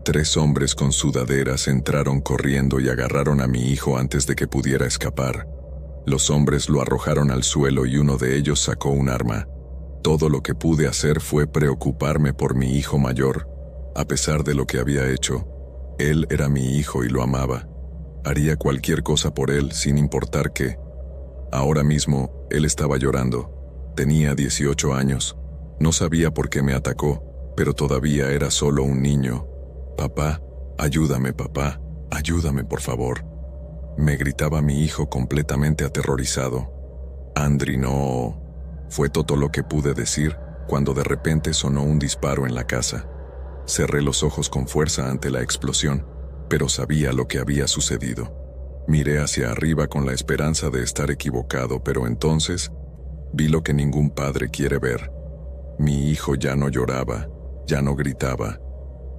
S1: 3 hombres con sudaderas entraron corriendo y agarraron a mi hijo antes de que pudiera escapar. Los hombres lo arrojaron al suelo y uno de ellos sacó un arma. Todo lo que pude hacer fue preocuparme por mi hijo mayor. A pesar de lo que había hecho, él era mi hijo y lo amaba. Haría cualquier cosa por él sin importar qué. Ahora mismo, él estaba llorando. Tenía 18 años. No sabía por qué me atacó, pero todavía era solo un niño. «Papá, ayúdame, papá, ayúdame, por favor», me gritaba mi hijo completamente aterrorizado. «Andri, no». Fue todo lo que pude decir cuando de repente sonó un disparo en la casa. Cerré los ojos con fuerza ante la explosión, pero sabía lo que había sucedido. Miré hacia arriba con la esperanza de estar equivocado, pero entonces vi lo que ningún padre quiere ver. Mi hijo ya no lloraba, ya no gritaba.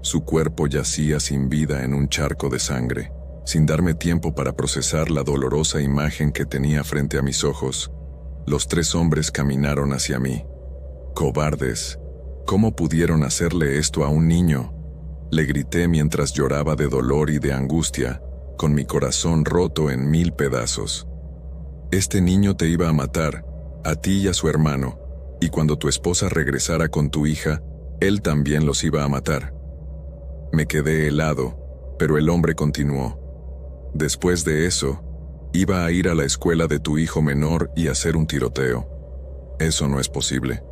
S1: Su cuerpo yacía sin vida en un charco de sangre. Sin darme tiempo para procesar la dolorosa imagen que tenía frente a mis ojos, los 3 hombres caminaron hacia mí. «Cobardes, ¿cómo pudieron hacerle esto a un niño?», le grité mientras lloraba de dolor y de angustia, con mi corazón roto en 1000 pedazos. «Este niño te iba a matar, a ti y a su hermano, y cuando tu esposa regresara con tu hija, él también los iba a matar». Me quedé helado, pero el hombre continuó. «Después de eso, iba a ir a la escuela de tu hijo menor y hacer un tiroteo». «Eso no es posible»,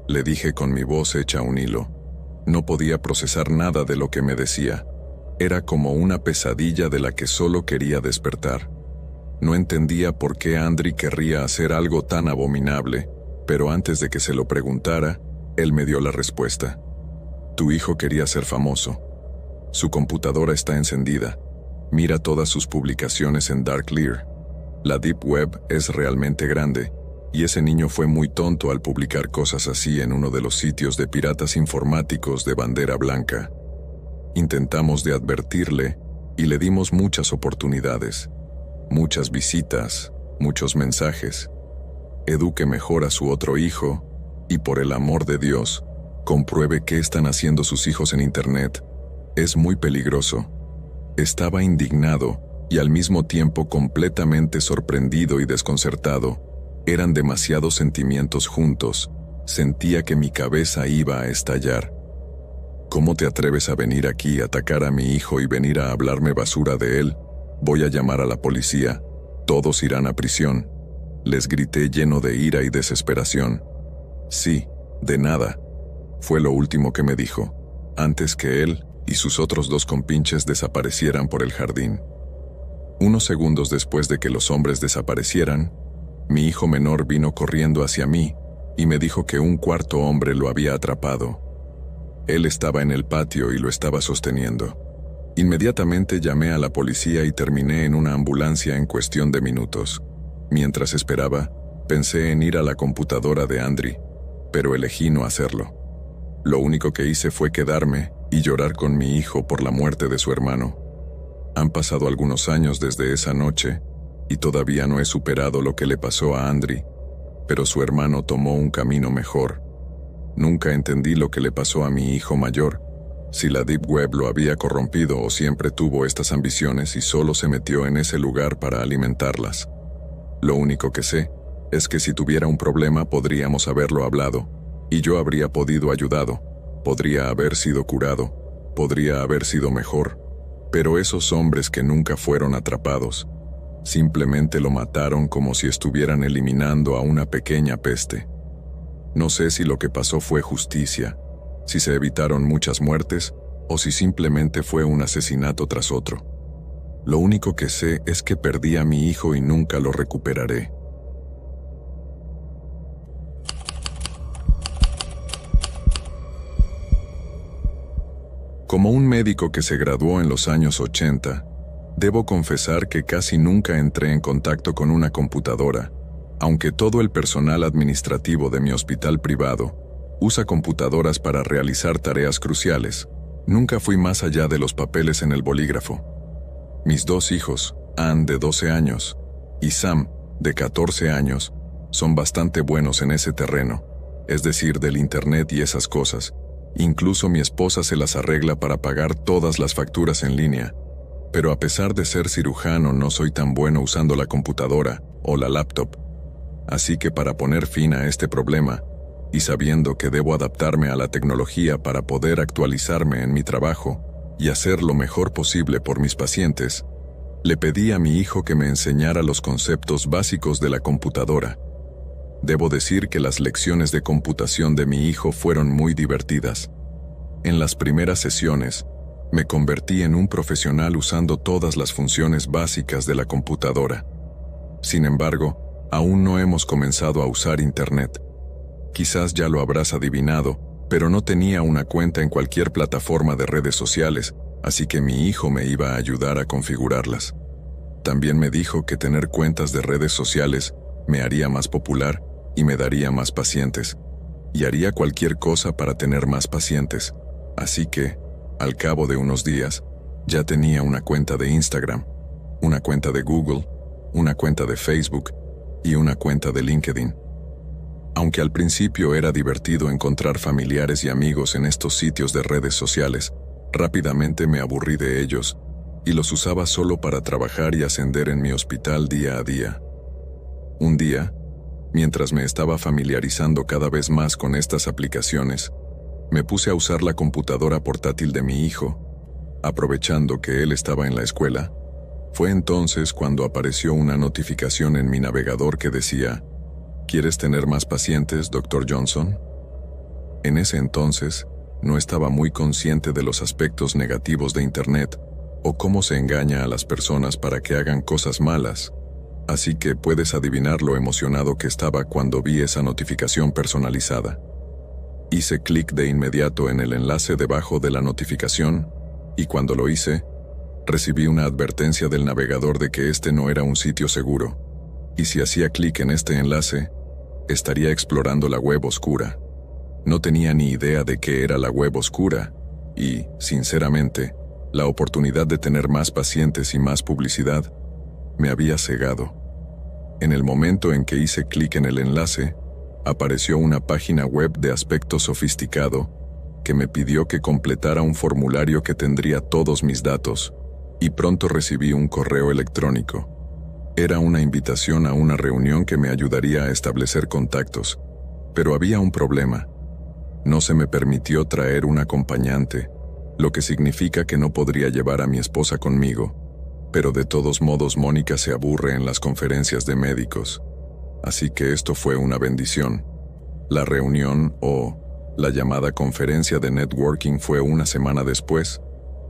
S1: le dije con mi voz hecha un hilo. No podía procesar nada de lo que me decía. Era como una pesadilla de la que solo quería despertar. No entendía por qué Andri querría hacer algo tan abominable, pero antes de que se lo preguntara, él me dio la respuesta. «Tu hijo quería ser famoso. Su computadora está encendida. Mira todas sus publicaciones en Darklear. La Deep Web es realmente grande, y ese niño fue muy tonto al publicar cosas así en uno de los sitios de piratas informáticos de bandera blanca. Intentamos de advertirle, y le dimos muchas oportunidades, muchas visitas, muchos mensajes. Eduque mejor a su otro hijo, y por el amor de Dios, compruebe qué están haciendo sus hijos en Internet. Es muy peligroso». Estaba indignado y al mismo tiempo completamente sorprendido y desconcertado. Eran demasiados sentimientos juntos. Sentía que mi cabeza iba a estallar. «¿Cómo te atreves a venir aquí a atacar a mi hijo y venir a hablarme basura de él? Voy a llamar a la policía. Todos irán a prisión», les grité lleno de ira y desesperación. «Sí, de nada», fue lo último que me dijo, antes que él y sus otros 2 compinches desaparecieran por el jardín. Unos segundos después de que los hombres desaparecieran, mi hijo menor vino corriendo hacia mí y me dijo que un 4.º hombre lo había atrapado. Él estaba en el patio y lo estaba sosteniendo. Inmediatamente llamé a la policía y terminé en una ambulancia en cuestión de minutos. Mientras esperaba, pensé en ir a la computadora de Andri, pero elegí no hacerlo. Lo único que hice fue quedarme y llorar con mi hijo por la muerte de su hermano. Han pasado algunos años desde esa noche, y todavía no he superado lo que le pasó a Andri, pero su hermano tomó un camino mejor. Nunca entendí lo que le pasó a mi hijo mayor, si la Deep Web lo había corrompido o siempre tuvo estas ambiciones y solo se metió en ese lugar para alimentarlas. Lo único que sé es que si tuviera un problema podríamos haberlo hablado, y yo habría podido ayudado, podría haber sido curado, podría haber sido mejor, pero esos hombres que nunca fueron atrapados, simplemente lo mataron como si estuvieran eliminando a una pequeña peste. No sé si lo que pasó fue justicia, si se evitaron muchas muertes o si simplemente fue un asesinato tras otro. Lo único que sé es que perdí a mi hijo y nunca lo recuperaré. Como un médico que se graduó en los años 80, debo confesar que casi nunca entré en contacto con una computadora, aunque todo el personal administrativo de mi hospital privado usa computadoras para realizar tareas cruciales. Nunca fui más allá de los papeles en el bolígrafo. Mis dos hijos, Ann de 12 años y Sam de 14 años, son bastante buenos en ese terreno, es decir, del internet y esas cosas. Incluso mi esposa se las arregla para pagar todas las facturas en línea. Pero a pesar de ser cirujano no soy tan bueno usando la computadora o la laptop. Así que para poner fin a este problema, y sabiendo que debo adaptarme a la tecnología para poder actualizarme en mi trabajo y hacer lo mejor posible por mis pacientes, le pedí a mi hijo que me enseñara los conceptos básicos de la computadora. Debo decir que las lecciones de computación de mi hijo fueron muy divertidas. En las primeras sesiones, me convertí en un profesional usando todas las funciones básicas de la computadora. Sin embargo, aún no hemos comenzado a usar Internet. Quizás ya lo habrás adivinado, pero no tenía una cuenta en cualquier plataforma de redes sociales, así que mi hijo me iba a ayudar a configurarlas. También me dijo que tener cuentas de redes sociales me haría más popular y me daría más pacientes, y haría cualquier cosa para tener más pacientes. Así que, al cabo de unos días, ya tenía una cuenta de Instagram, una cuenta de Google, una cuenta de Facebook y una cuenta de LinkedIn. Aunque al principio era divertido encontrar familiares y amigos en estos sitios de redes sociales, rápidamente me aburrí de ellos y los usaba solo para trabajar y ascender en mi hospital día a día. Un día, mientras me estaba familiarizando cada vez más con estas aplicaciones, me puse a usar la computadora portátil de mi hijo, aprovechando que él estaba en la escuela. Fue entonces cuando apareció una notificación en mi navegador que decía: ¿Quieres tener más pacientes, Dr. Johnson? En ese entonces, no estaba muy consciente de los aspectos negativos de Internet o cómo se engaña a las personas para que hagan cosas malas. Así que puedes adivinar lo emocionado que estaba cuando vi esa notificación personalizada. Hice clic de inmediato en el enlace debajo de la notificación, y cuando lo hice, recibí una advertencia del navegador de que este no era un sitio seguro, y si hacía clic en este enlace, estaría explorando la web oscura. No tenía ni idea de qué era la web oscura, y, sinceramente, la oportunidad de tener más pacientes y más publicidad me había cegado. En el momento en que hice clic en el enlace, apareció una página web de aspecto sofisticado que me pidió que completara un formulario que tendría todos mis datos, y pronto recibí un correo electrónico. Era una invitación a una reunión que me ayudaría a establecer contactos, pero había un problema. No se me permitió traer un acompañante, lo que significa que no podría llevar a mi esposa conmigo. Pero de todos modos Mónica se aburre en las conferencias de médicos. Así que esto fue una bendición. La reunión, o la llamada conferencia de networking, fue una semana después.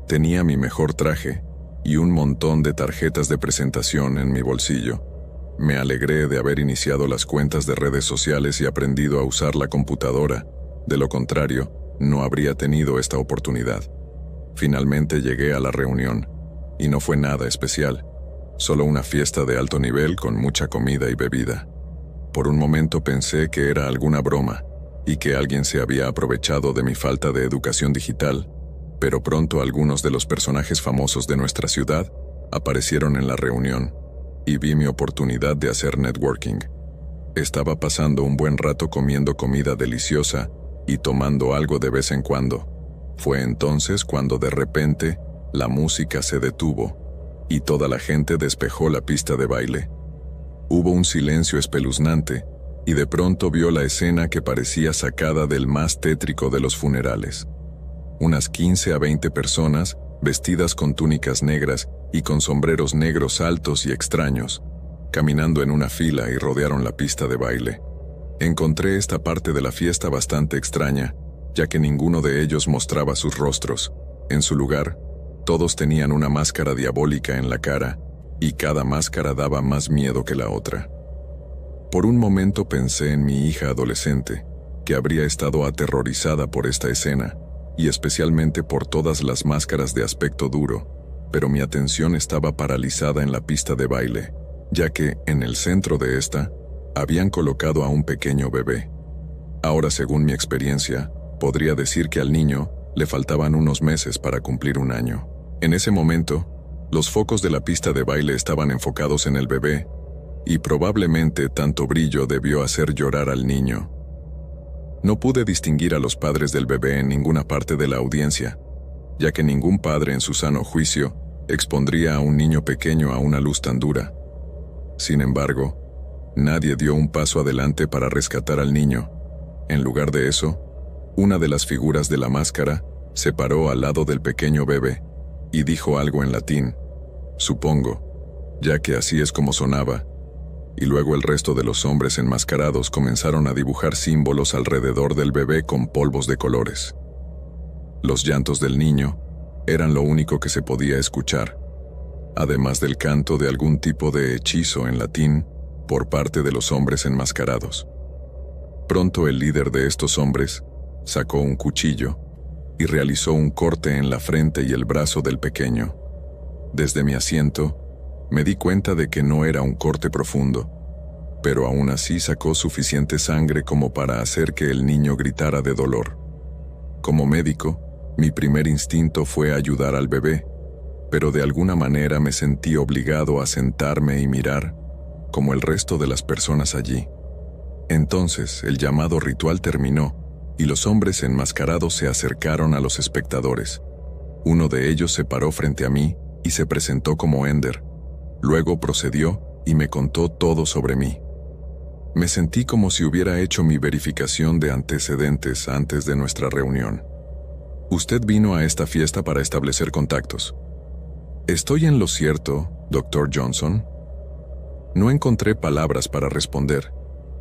S1: Tenía mi mejor traje y un montón de tarjetas de presentación en mi bolsillo. Me alegré de haber iniciado las cuentas de redes sociales y aprendido a usar la computadora. De lo contrario, no habría tenido esta oportunidad. Finalmente llegué a la reunión. Y no fue nada especial, solo una fiesta de alto nivel con mucha comida y bebida. Por un momento pensé que era alguna broma y que alguien se había aprovechado de mi falta de educación digital, pero pronto algunos de los personajes famosos de nuestra ciudad aparecieron en la reunión. y vi mi oportunidad de hacer networking. Estaba pasando un buen rato comiendo comida deliciosa y tomando algo de vez en cuando. Fue entonces cuando de repente la música se detuvo y toda la gente despejó la pista de baile. Hubo un silencio espeluznante y de pronto vio la escena que parecía sacada del más tétrico de los funerales. Unas 15 a 20 personas, vestidas con túnicas negras y con sombreros negros altos y extraños, caminando en una fila y rodearon la pista de baile. Encontré esta parte de la fiesta bastante extraña, ya que ninguno de ellos mostraba sus rostros. En su lugar, todos tenían una máscara diabólica en la cara, y cada máscara daba más miedo que la otra. Por un momento pensé en mi hija adolescente, que habría estado aterrorizada por esta escena, y especialmente por todas las máscaras de aspecto duro, pero mi atención estaba paralizada en la pista de baile, ya que, en el centro de esta, habían colocado a un pequeño bebé. Ahora, según mi experiencia, podría decir que al niño le faltaban unos meses para cumplir un año. En ese momento, los focos de la pista de baile estaban enfocados en el bebé, y probablemente tanto brillo debió hacer llorar al niño. No pude distinguir a los padres del bebé en ninguna parte de la audiencia, ya que ningún padre en su sano juicio expondría a un niño pequeño a una luz tan dura. Sin embargo, nadie dio un paso adelante para rescatar al niño. En lugar de eso, una de las figuras de la máscara se paró al lado del pequeño bebé y dijo algo en latín, supongo, ya que así es como sonaba, y luego el resto de los hombres enmascarados comenzaron a dibujar símbolos alrededor del bebé con polvos de colores. Los llantos del niño eran lo único que se podía escuchar, además del canto de algún tipo de hechizo en latín por parte de los hombres enmascarados. Pronto el líder de estos hombres sacó un cuchillo y realizó un corte en la frente y el brazo del pequeño. Desde mi asiento, me di cuenta de que no era un corte profundo, pero aún así sacó suficiente sangre como para hacer que el niño gritara de dolor. Como médico, mi primer instinto fue ayudar al bebé, pero de alguna manera me sentí obligado a sentarme y mirar, como el resto de las personas allí. Entonces, el llamado ritual terminó, y los hombres enmascarados se acercaron a los espectadores. Uno de ellos se paró frente a mí y se presentó como Ender. Luego procedió y me contó todo sobre mí. Me sentí como si hubiera hecho mi verificación de antecedentes antes de nuestra reunión. Usted vino a esta fiesta para establecer contactos. ¿Estoy en lo cierto, Dr. Johnson? No encontré palabras para responder.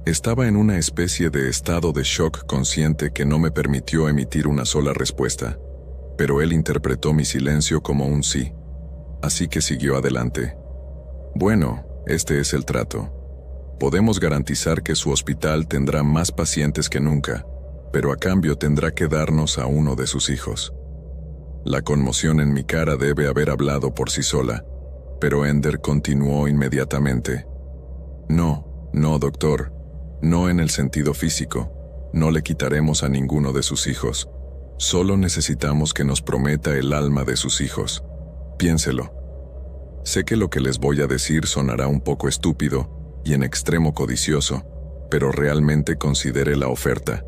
S1: Estaba en una especie de estado de shock consciente que no me permitió emitir una sola respuesta, pero él interpretó mi silencio como un sí. Así que siguió adelante. Bueno, este es el trato. Podemos garantizar que su hospital tendrá más pacientes que nunca, pero a cambio tendrá que darnos a uno de sus hijos. La conmoción en mi cara debe haber hablado por sí sola, pero Ender continuó inmediatamente. No, doctor, no en el sentido físico. No le quitaremos a ninguno de sus hijos. Solo necesitamos que nos prometa el alma de sus hijos. Piénselo. Sé que lo que les voy a decir sonará un poco estúpido y en extremo codicioso, pero realmente considere la oferta.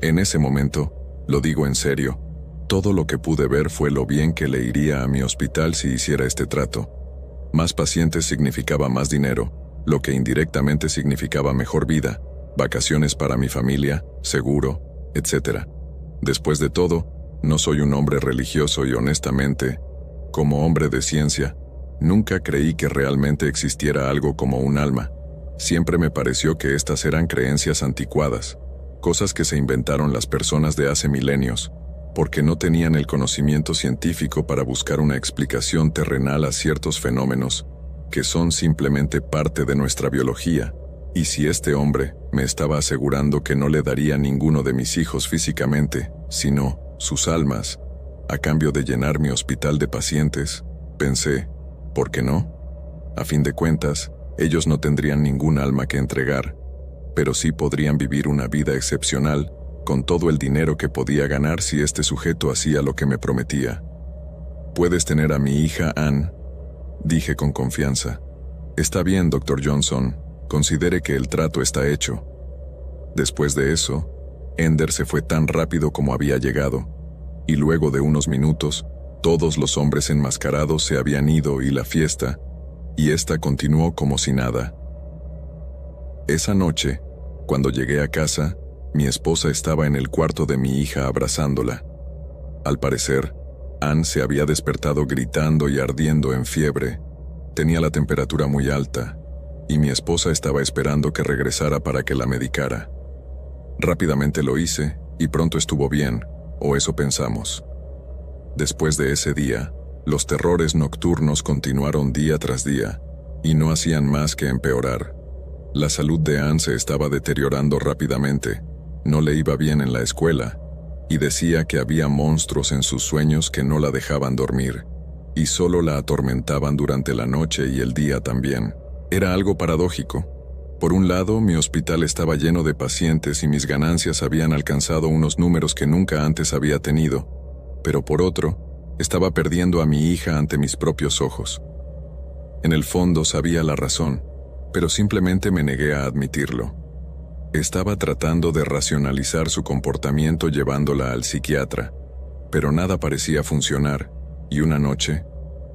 S1: En ese momento, lo digo en serio, todo lo que pude ver fue lo bien que le iría a mi hospital si hiciera este trato. Más pacientes significaba más dinero, lo que indirectamente significaba mejor vida, vacaciones para mi familia, seguro, etc. Después de todo, no soy un hombre religioso y honestamente, como hombre de ciencia, nunca creí que realmente existiera algo como un alma. Siempre me pareció que estas eran creencias anticuadas, cosas que se inventaron las personas de hace milenios, porque no tenían el conocimiento científico para buscar una explicación terrenal a ciertos fenómenos, que son simplemente parte de nuestra biología. Y si este hombre me estaba asegurando que no le daría a ninguno de mis hijos físicamente, sino sus almas, a cambio de llenar mi hospital de pacientes, pensé, ¿por qué no? A fin de cuentas, ellos no tendrían ningún alma que entregar, pero sí podrían vivir una vida excepcional con todo el dinero que podía ganar si este sujeto hacía lo que me prometía. Puedes tener a mi hija Anne, dije con confianza. Está bien, Dr. Johnson, considere que el trato está hecho. Después de eso, Ender se fue tan rápido como había llegado, y luego de unos minutos, todos los hombres enmascarados se habían ido y la fiesta, y esta continuó como si nada. Esa noche, cuando llegué a casa, mi esposa estaba en el cuarto de mi hija abrazándola. Al parecer, Ann se había despertado gritando y ardiendo en fiebre. Tenía la temperatura muy alta, y mi esposa estaba esperando que regresara para que la medicara. Rápidamente lo hice, y pronto estuvo bien, o eso pensamos. Después de ese día, los terrores nocturnos continuaron día tras día, y no hacían más que empeorar. La salud de Ann se estaba deteriorando rápidamente, no le iba bien en la escuela, y decía que había monstruos en sus sueños que no la dejaban dormir, y solo la atormentaban durante la noche y el día también. Era algo paradójico. Por un lado, mi hospital estaba lleno de pacientes y mis ganancias habían alcanzado unos números que nunca antes había tenido, pero por otro, estaba perdiendo a mi hija ante mis propios ojos. En el fondo sabía la razón, pero simplemente me negué a admitirlo. Estaba tratando de racionalizar su comportamiento llevándola al psiquiatra, pero nada parecía funcionar, y una noche,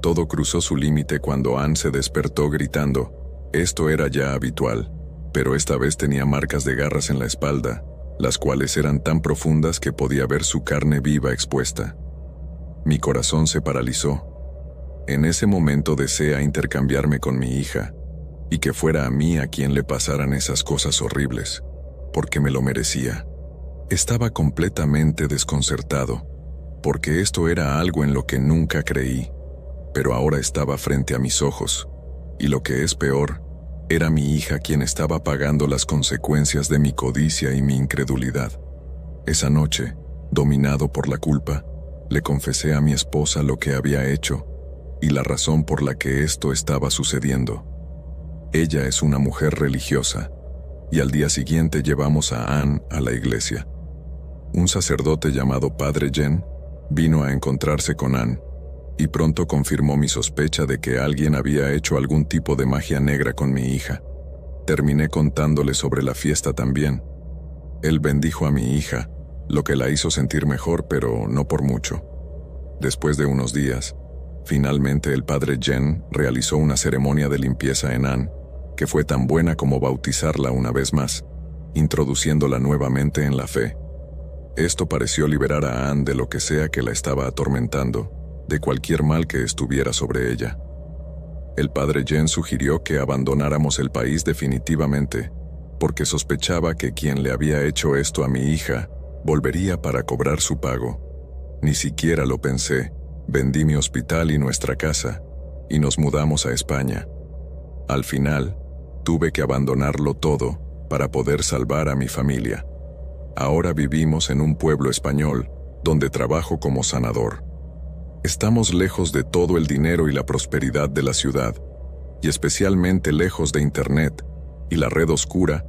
S1: todo cruzó su límite cuando Ann se despertó gritando. Esto era ya habitual, pero esta vez tenía marcas de garras en la espalda, las cuales eran tan profundas que podía ver su carne viva expuesta. Mi corazón se paralizó. En ese momento deseé intercambiarme con mi hija, y que fuera a mí a quien le pasaran esas cosas horribles, porque me lo merecía. Estaba completamente desconcertado, porque esto era algo en lo que nunca creí, pero ahora estaba frente a mis ojos, y lo que es peor, era mi hija quien estaba pagando las consecuencias de mi codicia y mi incredulidad. Esa noche, dominado por la culpa, le confesé a mi esposa lo que había hecho, y la razón por la que esto estaba sucediendo. Ella es una mujer religiosa, y al día siguiente llevamos a Ann a la iglesia. Un sacerdote llamado Padre Jen vino a encontrarse con Ann, y pronto confirmó mi sospecha de que alguien había hecho algún tipo de magia negra con mi hija. Terminé contándole sobre la fiesta también. Él bendijo a mi hija, lo que la hizo sentir mejor, pero no por mucho. Después de unos días, finalmente el Padre Jen realizó una ceremonia de limpieza en Ann, que fue tan buena como bautizarla una vez más, introduciéndola nuevamente en la fe. Esto pareció liberar a Ann de lo que sea que la estaba atormentando, de cualquier mal que estuviera sobre ella. El Padre Jen sugirió que abandonáramos el país definitivamente, porque sospechaba que quien le había hecho esto a mi hija volvería para cobrar su pago. Ni siquiera lo pensé, vendí mi hospital y nuestra casa, y nos mudamos a España. Al final, tuve que abandonarlo todo para poder salvar a mi familia. Ahora vivimos en un pueblo español, donde trabajo como sanador. Estamos lejos de todo el dinero y la prosperidad de la ciudad, y especialmente lejos de Internet y la red oscura